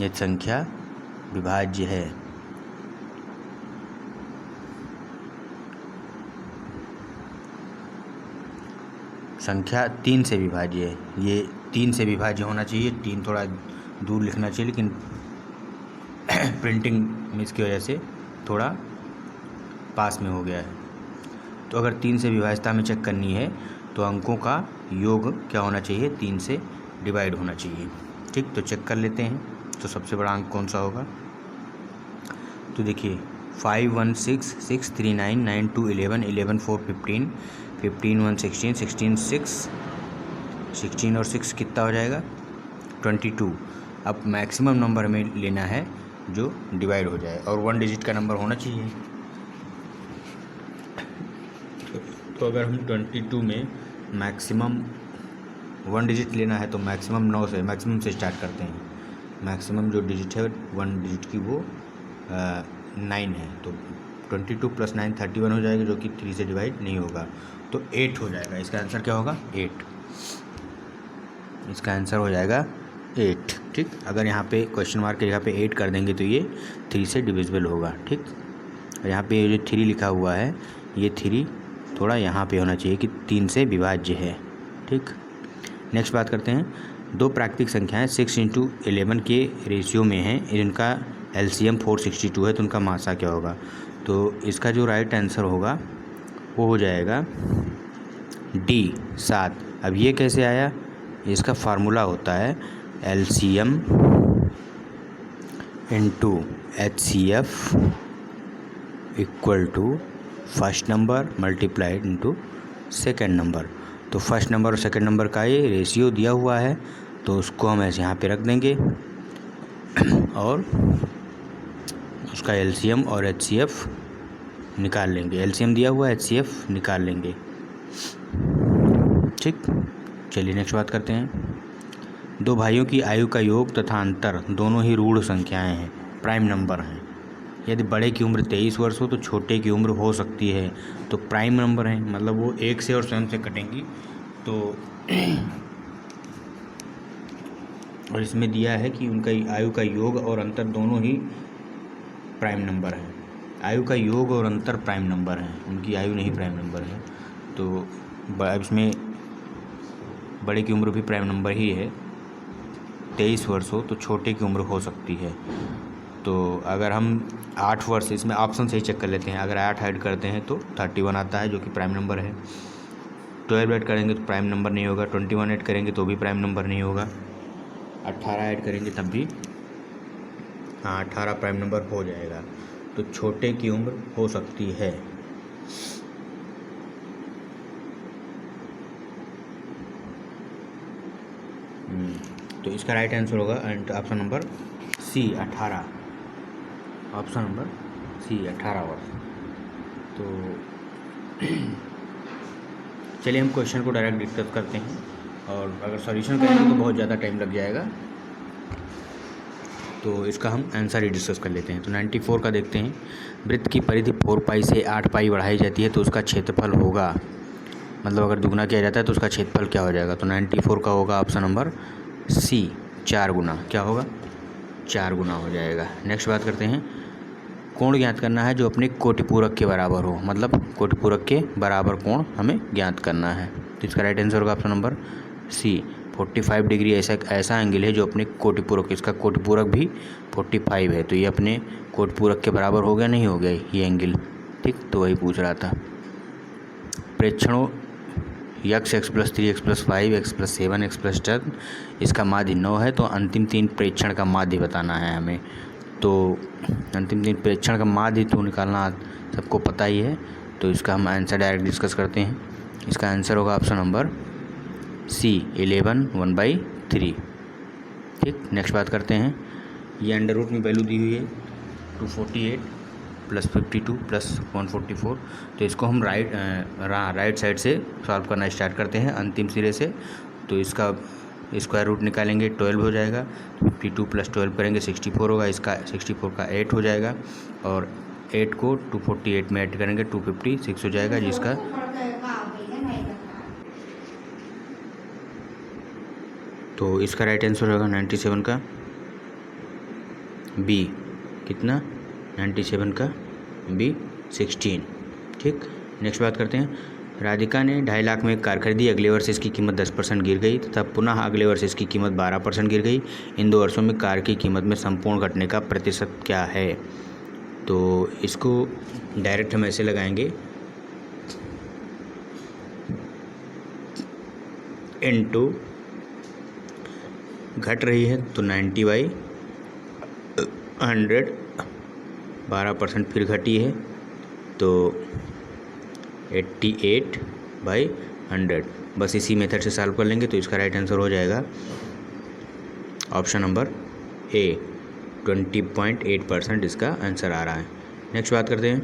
ये संख्या विभाज्य है। संख्या 3 से विभाज्य है, ये 3 से विभाज्य होना चाहिए। 3 थोड़ा दूर लिखना चाहिए, लेकिन प्रिंटिंग मिस की वजह से थोड़ा पास में हो गया है। तो अगर 3 से विभाज्यता में चेक करनी है तो अंकों का योग क्या होना चाहिए, 3 से डिवाइड होना चाहिए। ठीक, तो चेक कर लेते हैं। तो सबसे बड़ा अंक कौन सा होगा, तो देखिए 5 1 6 6 3 9 9 2 11 11 4 15 15 1 16 16 6 16 और 6 कितना हो जाएगा 22। अब मैक्सिमम नंबर हमें लेना है जो डिवाइड हो जाए, और 1 डिजिट का नंबर होना चाहिए। तो अगर हम 22 में मैक्सिमम 1 डिजिट लेना है तो मैक्सिमम 9 से स्टार्ट करते हैं। मैक्सिमम जो डिजिट है 1 डिजिट की वो 9 है, तो 22 + 9 31 हो जाएगा, जो कि 3 से डिवाइड नहीं होगा, तो 8 हो जाएगा। इसका आंसर क्या होगा 8, इसका आंसर हो जाएगा 8, ठीक। अगर यहाँ पे क्वेश्चन मार्क की जगह पे 8 कर देंगे तो ये 3 से डिविजिबल होगा, ठीक। और यहाँ पे ये जो 3 लिखा हुआ है, ये 3 थोड़ा यहाँ पे होना चाहिए कि 3 से विभाज्य है, ठीक। नेक्स्ट बात करते हैं, दो प्राकृतिक संख्याएं 6 × 11 के रेशियो में हैं, इनका LCM 462 है, तो उनका मासा क्या होगा। तो इसका जो राइट आंसर होगा वो हो जाएगा D 7। अब ये कैसे आया, इसका फार्मूला होता है LCM × HCF equal to first number multiplied into second number. तो फर्स्ट नंबर और सेकेंड नंबर का ये रेशियो दिया हुआ है, तो उसको हम ऐसे यहाँ पे रख देंगे और उसका LCM और HCF निकाल लेंगे। LCM दिया हुआ है, HCF निकाल लेंगे, ठीक। चलिए नेक्स्ट बात करते हैं, दो भाइयों की आयु का योग तथा अंतर दोनों ही ऋण संख्याएं हैं, प्राइम नंबर हैं। यदि बड़े की उम्र 23 वर्ष हो तो छोटे की उम्र हो सकती है, तो प्राइम नंबर है, मतलब वो 1 से और स्वयं से कटेंगी। तो और इसमें दिया है कि उनका आयु का योग और अंतर दोनों ही प्राइम नंबर हैं। आयु का योग और अंतर प्राइम नंबर है, उनकी आयु नहीं प्राइम नंबर है। तो इसमें बड़े की उम्र भी प्राइम नंबर ही है, 23 वर्ष हो तो छोटे की उम्र हो सकती है। तो अगर हम 8 वर्ष, इसमें ऑप्शन से ही चेक कर लेते हैं, अगर 8 ऐड करते हैं तो 31 आता है, जो कि प्राइम नंबर है। 12 ऐड करेंगे तो प्राइम नंबर नहीं होगा, 21 ऐड करेंगे तो भी प्राइम नंबर नहीं होगा, 18 ऐड करेंगे तब भी, हाँ 18 प्राइम नंबर हो जाएगा। तो छोटे की उम्र हो सकती है। तो इसका राइट आंसर होगा option number C 18, option number C 18 वर्ष। तो चलिए हम क्वेश्चन को डायरेक्ट डिस्कस करते हैं, और अगर सॉल्यूशन करेंगे तो बहुत ज़्यादा टाइम लग जाएगा, तो इसका हम आंसर ही डिस्कस कर लेते हैं। तो 94 का देखते हैं, वृत्त की परिधि 4 पाई से 8 पाई बढ़ाई जाती है तो उसका क्षेत्रफल होगा, मतलब अगर दुगना किया जाता है तो उसका क्षेत्रफल क्या हो जाएगा। तो 94 का होगा ऑप्शन नंबर C 4 गुना, क्या होगा 4 गुना हो जाएगा। नेक्स्ट बात करते हैं, कोण ज्ञात करना है जो अपने कोटिपूरक के बराबर हो, मतलब कोटिपूरक के बराबर कोण हमें ज्ञात करना है। तो इसका राइट आंसर होगा ऑप्शन नंबर C 45 डिग्री। ऐसा एंगल है जो अपने कोटिपूरक, इसका कोटिपूरक भी 45 है, तो ये अपने कोटिपूरक के बराबर हो गया नहीं हो गया ये एंगल, ठीक। तो वही पूछ रहा था। प्रेक्षणों x + 3 x + 5 x + 7 x + 10, इसका माध्य 9 है, तो अंतिम 3 प्रेक्षण का माध्य बताना है हमें। तो अंतिम 3 प्रेक्षण का माध्य तो निकालना सबको पता ही है, तो इसका हम आंसर डायरेक्ट डिस्कस करते हैं। इसका आंसर होगा ऑप्शन नंबर C 11 1/3, ठीक। नेक्स्ट बात करते हैं, ये अंडर रूट में वैल्यू दी हुई है 248 + 52 + 144, तो इसको हम राइट साइड से सॉल्व करना स्टार्ट करते हैं, अंतिम सिरे से। तो इसका स्क्वायर रूट निकालेंगे 12 हो जाएगा, 52 + 12 करेंगे 64 होगा, इसका 64 का 8 हो जाएगा, और 8 को 248 में ऐड करेंगे 256 हो जाएगा, जिसका तो इसका राइट आंसर होगा 97 का B, कितना 97 का B 16, ठीक। नेक्स्ट बात करते हैं, राधिका ने 2.5 लाख में एक कार खरीदी, अगले वर्ष इसकी कीमत 10% गिर गई तथा पुनः अगले वर्ष इसकी कीमत 12% गिर गई। इन 2 वर्षों में कार की कीमत में संपूर्ण घटने का प्रतिशत क्या है। तो इसको डायरेक्ट हम ऐसे लगाएंगे, इनटू घट रही है तो 90/100, 12% फिर घटी है तो 88/100। बस इसी मेथड से सॉल्व कर लेंगे, तो इसका राइट आंसर हो जाएगा ऑप्शन नंबर A 20.8% इसका आंसर आ रहा है। नेक्स्ट बात करते हैं,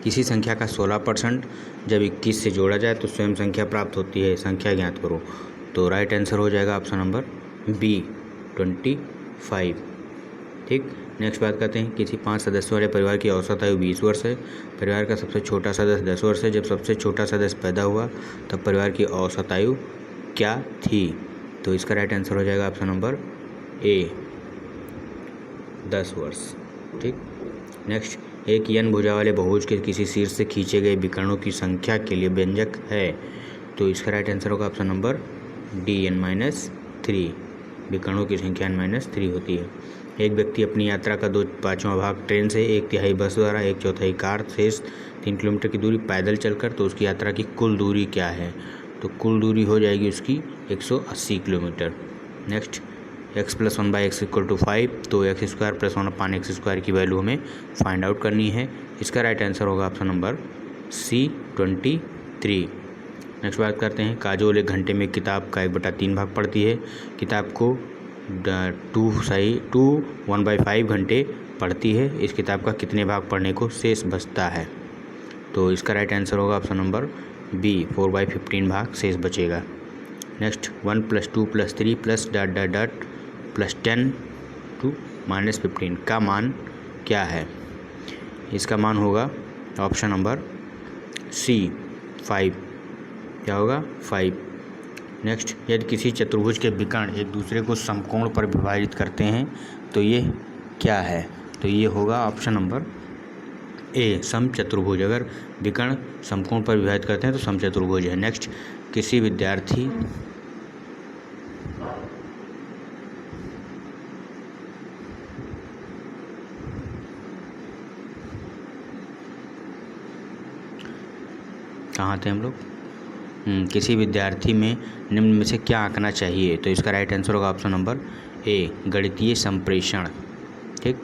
किसी संख्या का 16% जब 21 से जोड़ा जाए तो स्वयं संख्या प्राप्त होती है, संख्या ज्ञात करो। तो राइट आंसर हो जाएगा ऑप्शन नंबर B 25, ठीक। ठीक। नेक्स्ट बात करते हैं, किसी 5 सदस्यों वाले परिवार की औसत आयु 20 वर्ष है। परिवार का सबसे छोटा सदस्य 10 वर्ष है। जब सबसे छोटा सदस्य पैदा हुआ तब परिवार की औसत आयु क्या थी? तो इसका राइट आंसर हो जाएगा ऑप्शन नंबर ए, 10 वर्ष। ठीक। नेक्स्ट, एक n भुजा वाले बहुभुज के किसी शीर्ष से खींचे गए विकर्णों की संख्या के लिए व्यंजक है। तो इसका राइट आंसर होगा ऑप्शन नंबर डी, n-3। विकर्णों की संख्या n-3 होती है। एक व्यक्ति अपनी यात्रा का 2/5वां भाग ट्रेन से, 1/3 बस द्वारा, 1/4 कार, शेष 3 किलोमीटर की दूरी पैदल चलकर, तो उसकी यात्रा की कुल दूरी क्या है? तो कुल दूरी हो जाएगी उसकी 180 किलोमीटर। नेक्स्ट, x + 1/x = 5, तो x² + 1/x² की वैल्यू हमें फाइंड आउट करनी है। इसका राइट आंसर होगा ऑप्शन नंबर सी, 23। नेक्स्ट बात करते हैं, काजोल 1 घंटे में किताब का 1/3 भाग पढ़ती है। किताब को 1/5 घंटे पढ़ती है। इस किताब का कितने भाग पढ़ने को शेष बचता है? तो इसका राइट आंसर होगा ऑप्शन नंबर बी, 4/15 भाग शेष बचेगा। नेक्स्ट, 1 + 2 + 3 + +10 to -15 का मान क्या है? इसका मान होगा ऑप्शन नंबर सी, 5। क्या होगा? 5। नेक्स्ट, यदि किसी चतुर्भुज के विकर्ण एक दूसरे को समकोण पर विभाजित करते हैं तो ये क्या है? तो ये होगा ऑप्शन नंबर ए, समचतुर्भुज। अगर विकर्ण समकोण पर विभाजित करते हैं तो समचतुर्भुज है। नेक्स्ट, किसी विद्यार्थी कहाँ थे हम लोग? किसी विद्यार्थी में निम्न में से क्या आंकना चाहिए? तो इसका राइट आंसर होगा ऑप्शन नंबर ए, गणितीय संप्रेषण। ठीक।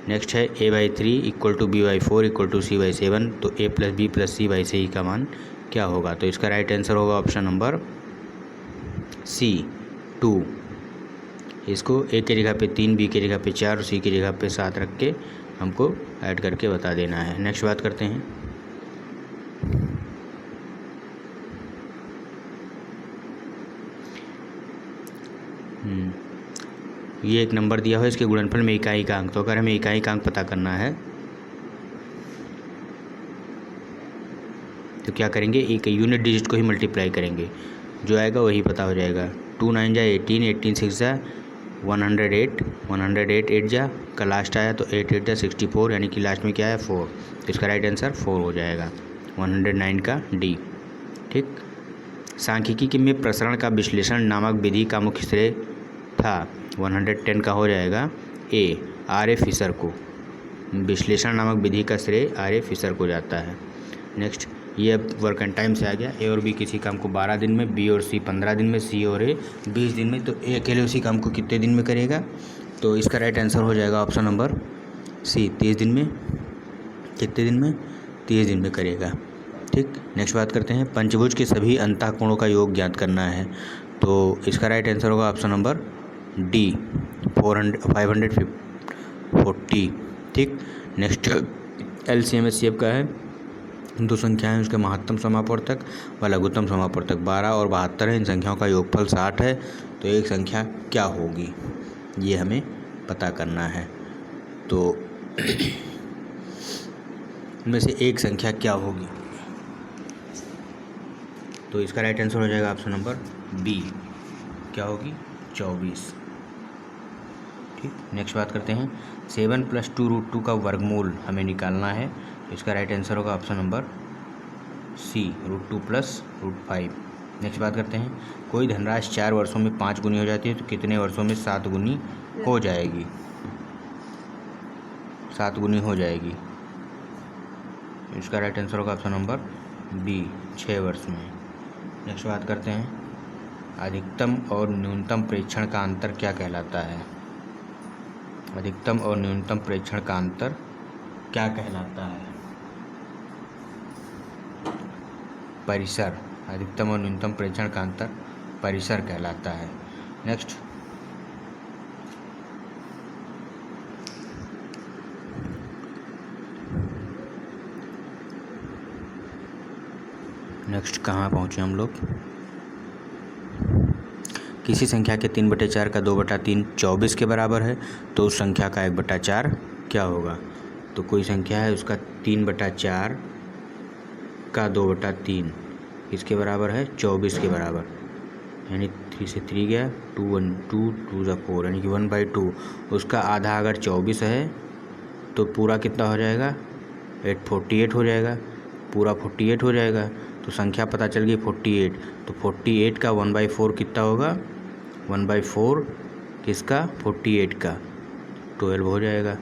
नेक्स्ट है, a/3 = b/4 = c/7, तो a + b + c/c का मान क्या होगा? तो इसका राइट आंसर होगा ऑप्शन नंबर सी, 2। इसको a की जगह पे 3, b की जगह पे 4 और c की जगह पे 7 रख के हमको ऐड करके बता देना है। नेक्स्ट बात करते हैं, ये एक नंबर दिया हो, इसके गुणनफल में इकाई का अंक। तो अगर हमें इकाई का अंक पता करना है तो क्या करेंगे? एक यूनिट डिजिट को ही मल्टीप्लाई करेंगे, जो आएगा वही पता हो जाएगा। 2 9 जा 18, 18 6 जा 108, 108 8 जा का लास्ट आया तो 8 8 जा 64, यानी कि लास्ट में क्या है? 4। तो इसका राइट आंसर 4 हो जाएगा, 109 का डी। ठीक। सांख्यिकी में प्रसरण का विश्लेषण नामक विधि का मुख्य श्रेय था। 110 का हो जाएगा ए, आर फिशर को। विश्लेषण नामक विधि का श्रेय आर फिशर को जाता है। नेक्स्ट, ये अब वर्क एंड टाइम से आ गया। ए और बी किसी काम को 12 दिन में, बी और सी 15 दिन में, सी और ए 20 दिन में। तो ए अकेले उसी काम को कितने दिन में करेगा? तो इसका राइट आंसर हो जाएगा ऑप्शन नंबर सी, 30 दिन में। कितने दिन में? 30 दिन में करेगा। ठीक। नेक्स्ट बात करते हैं, पंचभुज के सभी अंतःकोणों का योग ज्ञात करना है। तो इसका राइट आंसर होगा ऑप्शन नंबर डी, 540। ठीक। नेक्स्ट, LCM HCF का है, दो संख्याएं, उसके महत्तम समापवर्तक व लघुत्तम समापवर्तक 12 और 72 है। इन संख्याओं का योगफल 60 है। तो एक संख्या क्या होगी, ये हमें पता करना है। तो इनमें से एक संख्या क्या होगी? तो इसका राइट आंसर हो जाएगा ऑप्शन नंबर बी, क्या होगी? 24। ठीक। नेक्स्ट बात करते हैं, 7 + 2√2 का वर्गमूल हमें निकालना है। तो इसका राइट आंसर होगा ऑप्शन नंबर सी, √2 + √5। नेक्स्ट बात करते हैं, कोई धनराशि 4 वर्षों में 5 गुनी हो जाती है तो कितने वर्षों में 7 गुनी हो जाएगी? 7 गुनी हो जाएगी। इसका राइट आंसर होगा ऑप्शन नंबर बी, 6 वर्ष में। नेक्स्ट बात करते हैं, अधिकतम और न्यूनतम प्रेक्षण का अंतर क्या कहलाता है? अधिकतम और न्यूनतम प्रेक्षण का अंतर क्या कहलाता है? परिसर। अधिकतम और न्यूनतम प्रेक्षण का अंतर परिसर कहलाता है। नेक्स्ट, कहाँ पहुँचे हम लोग? किसी संख्या के 3/4 का 2/3 24 के बराबर है तो उस संख्या का 1/4 क्या होगा। तो कोई संख्या है उसका 3/4 का 2/3 इसके बराबर है 24 के बराबर, यानी 3 से 3 गया 2 1 2 2 ज़ा 4 यानी कि 1/2। उसका आधा अगर 24 है तो पूरा कितना हो जाएगा 48 हो जाएगा, पूरा 48 हो जाएगा। तो संख्या पता चल गई 48, तो 48 का 1/4 कितना होगा 1/4 किसका 48 का 12 हो जाएगा।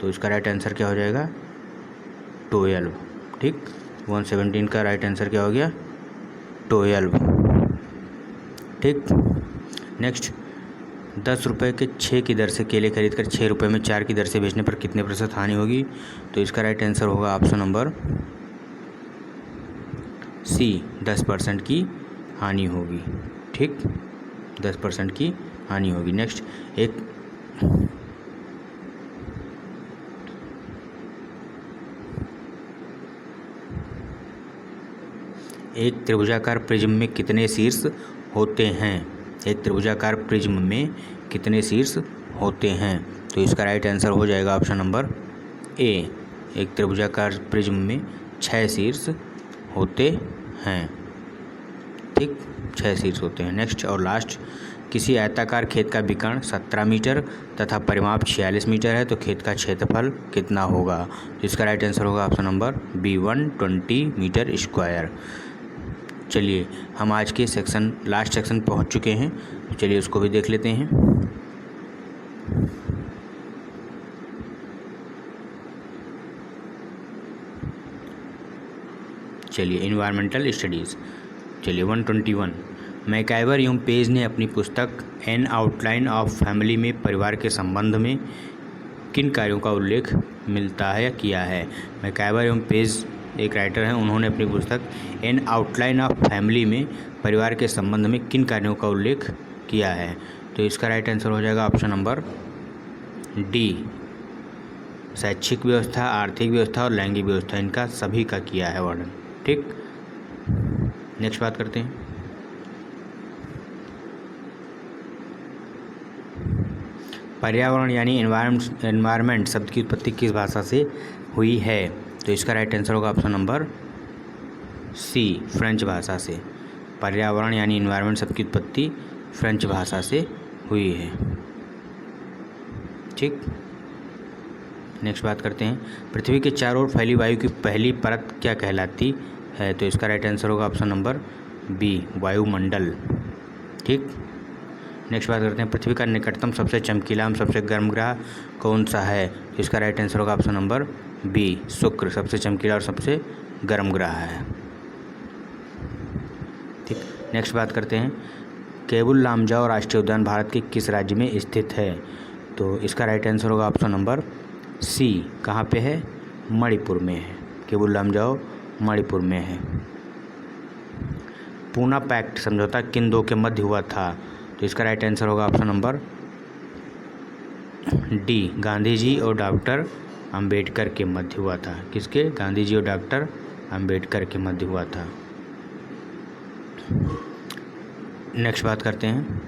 तो इसका राइट आंसर क्या हो जाएगा 12। ठीक, 117 का राइट आंसर क्या हो गया 12। ठीक, नेक्स्ट 10 रुपये के 6 की दर से केले खरीदकर 6 रुपये में 4 की दर से बेचने पर कितने प्रतिशत हानि होगी। तो इसका राइट आंसर होगा ऑप्शन नंबर सी 10% की हानि होगी। ठीक, 10% की हानि होगी। नेक्स्ट एक त्रिभुजाकार प्रिज्म में कितने शीर्ष होते हैं। एक त्रिभुजाकार प्रिज्म में कितने शीर्ष होते हैं। तो इसका राइट आंसर हो जाएगा ऑप्शन नंबर ए, एक त्रिभुजाकार प्रिज्म में 6 शीर्ष होते हैं। ठीक, 6 शीर्ष होते हैं। नेक्स्ट और लास्ट, किसी आयताकार खेत का विकर्ण 17 मीटर तथा परिमाप 46 मीटर है तो खेत का क्षेत्रफल कितना होगा। तो इसका राइट आंसर होगा option number B 120 metre square. चलिए हम आज के सेक्शन लास्ट सेक्शन पहुंच चुके हैं, तो चलिए उसको भी देख लेते हैं। चलिए इन्वायरमेंटल स्टडीज़। चलिए 121, मैकाइवर एवं पेज ने अपनी पुस्तक एन आउटलाइन ऑफ फैमिली में परिवार के संबंध में किन कार्यों का उल्लेख मिलता है या किया है। मैकाइवर एवं पेज एक राइटर हैं, उन्होंने अपनी पुस्तक एन आउटलाइन ऑफ फैमिली में परिवार के संबंध में किन कार्यों का उल्लेख किया है। तो इसका राइट आंसर हो जाएगा ऑप्शन नंबर डी, शैक्षिक व्यवस्था, आर्थिक व्यवस्था और लैंगिक व्यवस्था, इनका सभी का किया है वर्णन। ठीक, नेक्स्ट बात करते हैं। पर्यावरण यानी एनवायरनमेंट शब्द की उत्पत्ति किस भाषा से हुई है। तो इसका राइट आंसर होगा ऑप्शन नंबर सी, फ्रेंच भाषा से। पर्यावरण यानी एनवायरनमेंट शब्द की उत्पत्ति फ्रेंच भाषा से हुई है। ठीक, नेक्स्ट बात करते हैं। पृथ्वी के चारों ओर फैली वायु की पहली परत क्या कहलाती है। तो इसका राइट आंसर होगा ऑप्शन नंबर बी, वायुमंडल। ठीक, नेक्स्ट बात करते हैं। पृथ्वी का निकटतम सबसे चमकीला एवं सबसे गर्म ग्रह कौन सा है। तो इसका राइट आंसर होगा ऑप्शन नंबर बी, शुक्र सबसे चमकीला और सबसे गर्म ग्रह है। ठीक, नेक्स्ट बात करते हैं। केबुल लामजाओ राष्ट्रीय उद्यान भारत के किस राज्य में स्थित है। तो इसका राइट आंसर होगा ऑप्शन नंबर सी, कहाँ पे है मणिपुर में है। केबुल लामजाओ मणिपुर में है। पूना पैक्ट समझौता किन दो के मध्य हुआ था। तो इसका राइट आंसर होगा option number D, Gandhi ji और डॉक्टर अंबेडकर के मध्य हुआ था। किसके, गांधी जी और डॉक्टर अंबेडकर के मध्य हुआ था। नेक्स्ट बात करते हैं।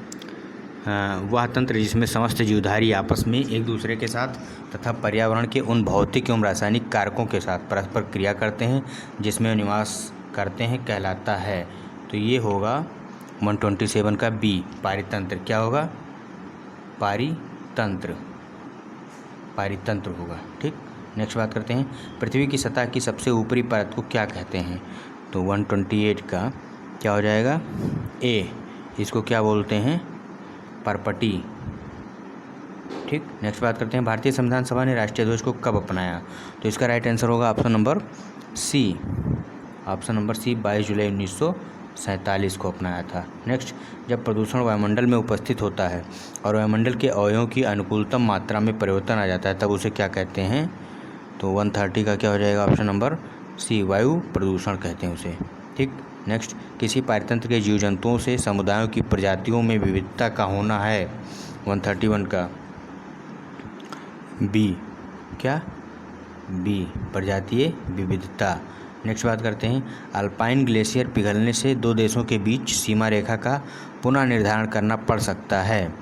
वह तंत्र जिसमें समस्त जीवधारी आपस में एक दूसरे के साथ तथा पर्यावरण के उन भौतिक एवं रासायनिक कारकों के साथ परस्पर क्रिया करते हैं जिसमें निवास करते हैं कहलाता है। तो ये होगा 127 का बी, पारितंत्र। क्या होगा, पारितंत्र, पारितंत्र होगा। ठीक, नेक्स्ट बात करते हैं। पृथ्वी की सतह की सबसे ऊपरी परत को क्या कहते हैं। तो 128 का क्या हो जाएगा ए, इसको क्या बोलते हैं परपटी। ठीक, नेक्स्ट बात करते हैं। भारतीय संविधान सभा ने राष्ट्रीय ध्वज को कब अपनाया। तो इसका राइट आंसर होगा option number C, option number C 22 जुलाई 1947 को अपनाया था। नेक्स्ट, जब प्रदूषण वायुमंडल में उपस्थित होता है और वायुमंडल के अवयवों की अनुकूलतम मात्रा में परिवर्तन आ जाता है तब उसे क्या कहते हैं। तो 130 का क्या हो जाएगा ऑप्शन नंबर सी, वायु प्रदूषण कहते हैं उसे। ठीक, नेक्स्ट, किसी पारितंत्र के जीव जंतुओं से समुदायों की प्रजातियों में विविधता का होना है। 131 का बी, क्या बी, प्रजातीय विविधता। नेक्स्ट बात करते हैं, अल्पाइन ग्लेशियर पिघलने से दो देशों के बीच सीमा रेखा का पुनः निर्धारण करना पड़ सकता है।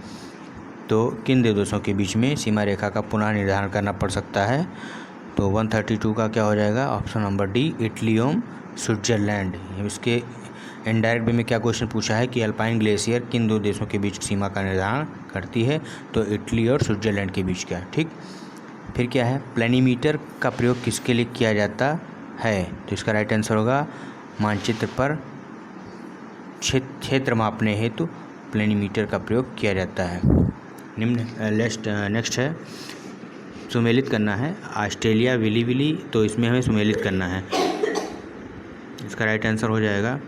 तो किन दो देशों के बीच में सीमा रेखा का पुनः निर्धारण करना पड़ सकता है? तो 132 का क्या हो जाएगा? ऑप्शन नंबर डी, इटली एवं स्विट्जरलैंड। इसके इनडायरेक्ट वे में क्या क्वेश्चन पूछा है कि अल्पाइन ग्लेशियर किन दो देशों के बीच सीमा का निर्धारण करती है? तो इटली और स्विट्जरलैंड के बीच का। ठीक, फिर क्या है, प्लेनीमीटर का प्रयोग किसके लिए किया जाता है? तो इसका राइट आंसर होगा मानचित्र पर क्षेत्र मापने हेतु प्लेनीमीटर का प्रयोग किया जाता है। नेक्स्ट है, सुमेलित करना है ऑस्ट्रेलिया विली विली, तो इसमें हमें सुमेलित करना है। इसका राइट आंसर हो जाएगा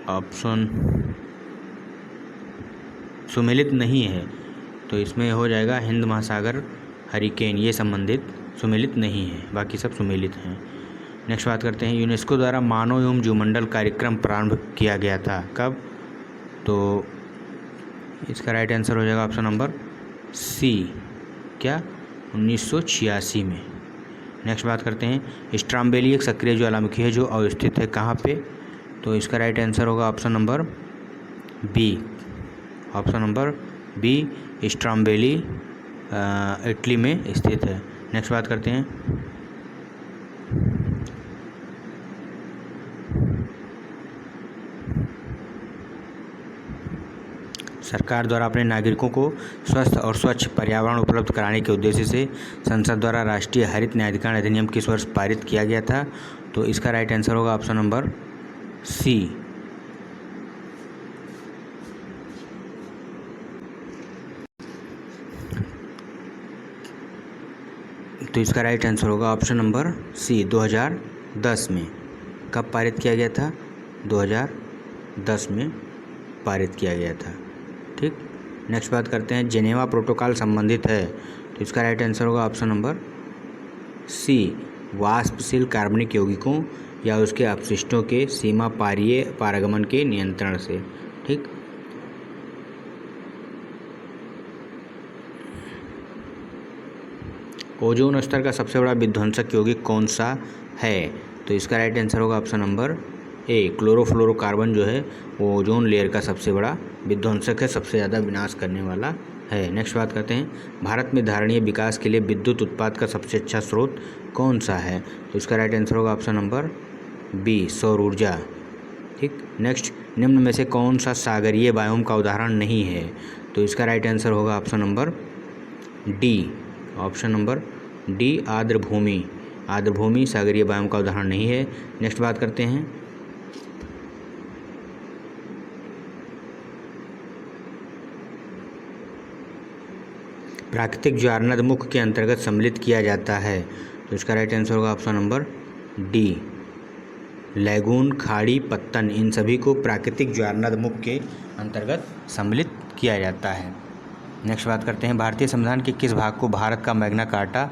ऑप्शन, सुमेलित नहीं है तो इसमें हो जाएगा हिंद महासागर हरिकेन, ये संबंधित सुमेलित नहीं है, बाकी सब सुमेलित हैं। नेक्स्ट बात करते हैं, यूनेस्को द्वारा मानव एवं जीवमंडल कार्यक्रम प्रारंभ किया गया था कब? तो इसका राइट आंसर हो जाएगा ऑप्शन नंबर सी, क्या? 1986 में। नेक्स्ट बात करते हैं, स्ट्राम्बेली एक सक्रिय ज्वालामुखी है जो अवस्थित है कहाँ पे? तो इसका राइट आंसर होगा option number B, option number B, Stromboli Italy में स्थित है। नेक्स्ट बात करते हैं, सरकार द्वारा अपने नागरिकों को स्वस्थ और स्वच्छ पर्यावरण उपलब्ध कराने के उद्देश्य से संसद द्वारा राष्ट्रीय हरित न्यायाधिकरण अधिनियम किस वर्ष पारित किया गया था? तो इसका राइट आंसर होगा ऑप्शन नंबर सी, तो इसका राइट आंसर होगा ऑप्शन नंबर सी, 2010 में। कब पारित किया गया था? 2010 में पारित किया गया था। ठीक, नेक्स्ट बात करते हैं, जेनेवा प्रोटोकॉल संबंधित है, तो इसका राइट आंसर होगा ऑप्शन नंबर सी, वाष्पशील कार्बनिक यौगिकों या उसके अपशिष्टों के सीमा पारीय पारगमन के नियंत्रण से। ठीक, ओजोन स्तर का सबसे बड़ा विध्वंसक यौगिक कौन सा है? तो इसका राइट आंसर होगा ऑप्शन नंबर ए, क्लोरोफ्लोरोकार्बन जो है वो ओजोन लेयर का सबसे बड़ा विध्वंसक है, सबसे ज़्यादा विनाश करने वाला है। नेक्स्ट बात करते हैं, भारत में धारणीय विकास के लिए विद्युत उत्पाद का सबसे अच्छा स्रोत कौन सा है? तो इसका राइट आंसर होगा ऑप्शन नंबर बी, सौर ऊर्जा। ठीक, नेक्स्ट, निम्न में से कौन सा सागरीय बायोम का उदाहरण नहीं है? तो इसका राइट आंसर होगा option number D, option number D, आर्द्रभूमि। आर्द्रभूमि सागरीय बायोम का उदाहरण नहीं है। नेक्स्ट बात करते हैं, प्राकृतिक ज्वारनद मुख के अंतर्गत सम्मिलित किया जाता है, तो इसका राइट आंसर होगा ऑप्शन नंबर डी, लैगून, खाड़ी, पत्तन, इन सभी को प्राकृतिक ज्वारनद मुख के अंतर्गत सम्मिलित किया जाता है। नेक्स्ट बात करते हैं, भारतीय संविधान के किस भाग को भारत का मैग्ना कार्टा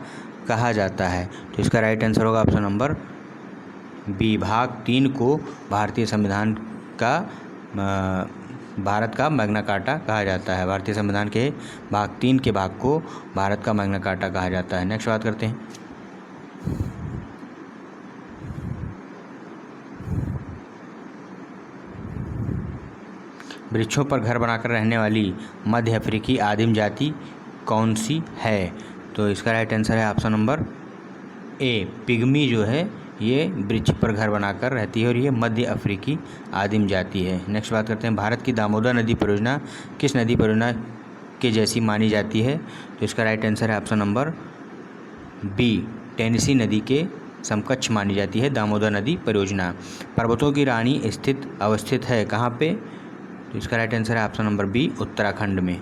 कहा जाता है? तो इसका राइट आंसर होगा ऑप्शन नंबर बी, भाग 3 को भारतीय संविधान का भारत का मैग्ना कार्टा कहा जाता है। भारतीय संविधान के भाग 3 के भाग को भारत का मैग्ना कार्टा कहा जाता है। नेक्स्ट बात करते हैं, वृक्षों पर घर बनाकर रहने वाली मध्य अफ्रीकी आदिम जाति कौन सी है? तो इसका राइट आंसर है ऑप्शन नंबर ए, पिग्मी जो है ये वृक्ष पर घर बनाकर रहती है और ये मध्य अफ्रीकी आदिम जाति है। नेक्स्ट बात करते हैं, भारत की दामोदर नदी परियोजना किस नदी परियोजना के जैसी मानी जाती है? तो इसका राइट आंसर है ऑप्शन नंबर बी, टेनेसी नदी के समकक्ष मानी जाती है दामोदर नदी परियोजना। पर्वतों की रानी अवस्थित है कहाँ पे? तो इसका राइट आंसर है ऑप्शन नंबर बी, उत्तराखंड में।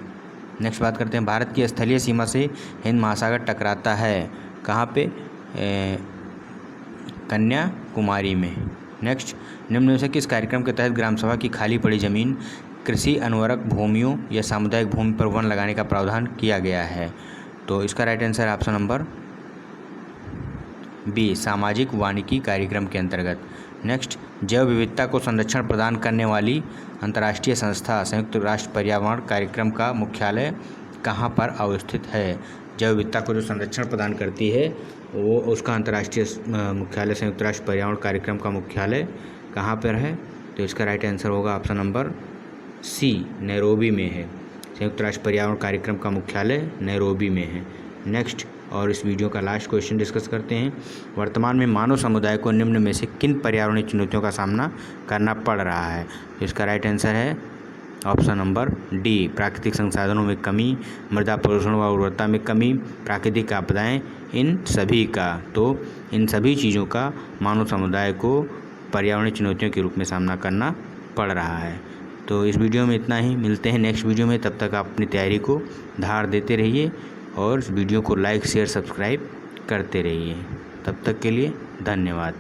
नेक्स्ट बात करते हैं, भारत की स्थलीय सीमा से हिंद महासागर टकराता है कहाँ पे? कन्याकुमारी में। नेक्स्ट, निम्न में से किस कार्यक्रम के तहत ग्राम सभा की खाली पड़ी जमीन, कृषि अनुवर्ग भूमियों या सामुदायिक भूमि पर वन लगाने का प्रावधान किया गया है? तो इसका राइट आंसर है ऑप्शन नंबर बी, सामाजिक वानिकी कार्यक्रम के अंतर्गत। नेक्स्ट, जैव विविधता को संरक्षण प्रदान करने वाली अंतर्राष्ट्रीय संस्था संयुक्त राष्ट्र पर्यावरण कार्यक्रम का मुख्यालय कहाँ पर अवस्थित है? जैव विविधता को जो संरक्षण प्रदान करती है वो उसका अंतर्राष्ट्रीय मुख्यालय संयुक्त राष्ट्र पर्यावरण कार्यक्रम का मुख्यालय कहाँ पर है? तो इसका राइट आंसर होगा ऑप्शन नंबर सी, नैरोबी में है। संयुक्त राष्ट्र पर्यावरण कार्यक्रम का मुख्यालय नैरोबी में है। नेक्स्ट और इस वीडियो का लास्ट क्वेश्चन डिस्कस करते हैं। वर्तमान में मानव समुदाय को निम्न में से किन पर्यावरणीय चुनौतियों का सामना करना पड़ रहा है? इसका राइट आंसर है ऑप्शन नंबर डी, प्राकृतिक संसाधनों में कमी, मृदा प्रदूषण व उर्वरता में कमी, प्राकृतिक आपदाएं, इन सभी का। तो इन सभी चीज़ों का मानव समुदाय को पर्यावरणीय चुनौतियों के रूप में सामना करना पड़ रहा है। तो इस वीडियो में इतना ही, मिलते हैं नेक्स्ट वीडियो में। तब तक आप अपनी तैयारी को धार देते रहिए और इस वीडियो को लाइक शेयर सब्सक्राइब करते रहिए। तब तक के लिए धन्यवाद।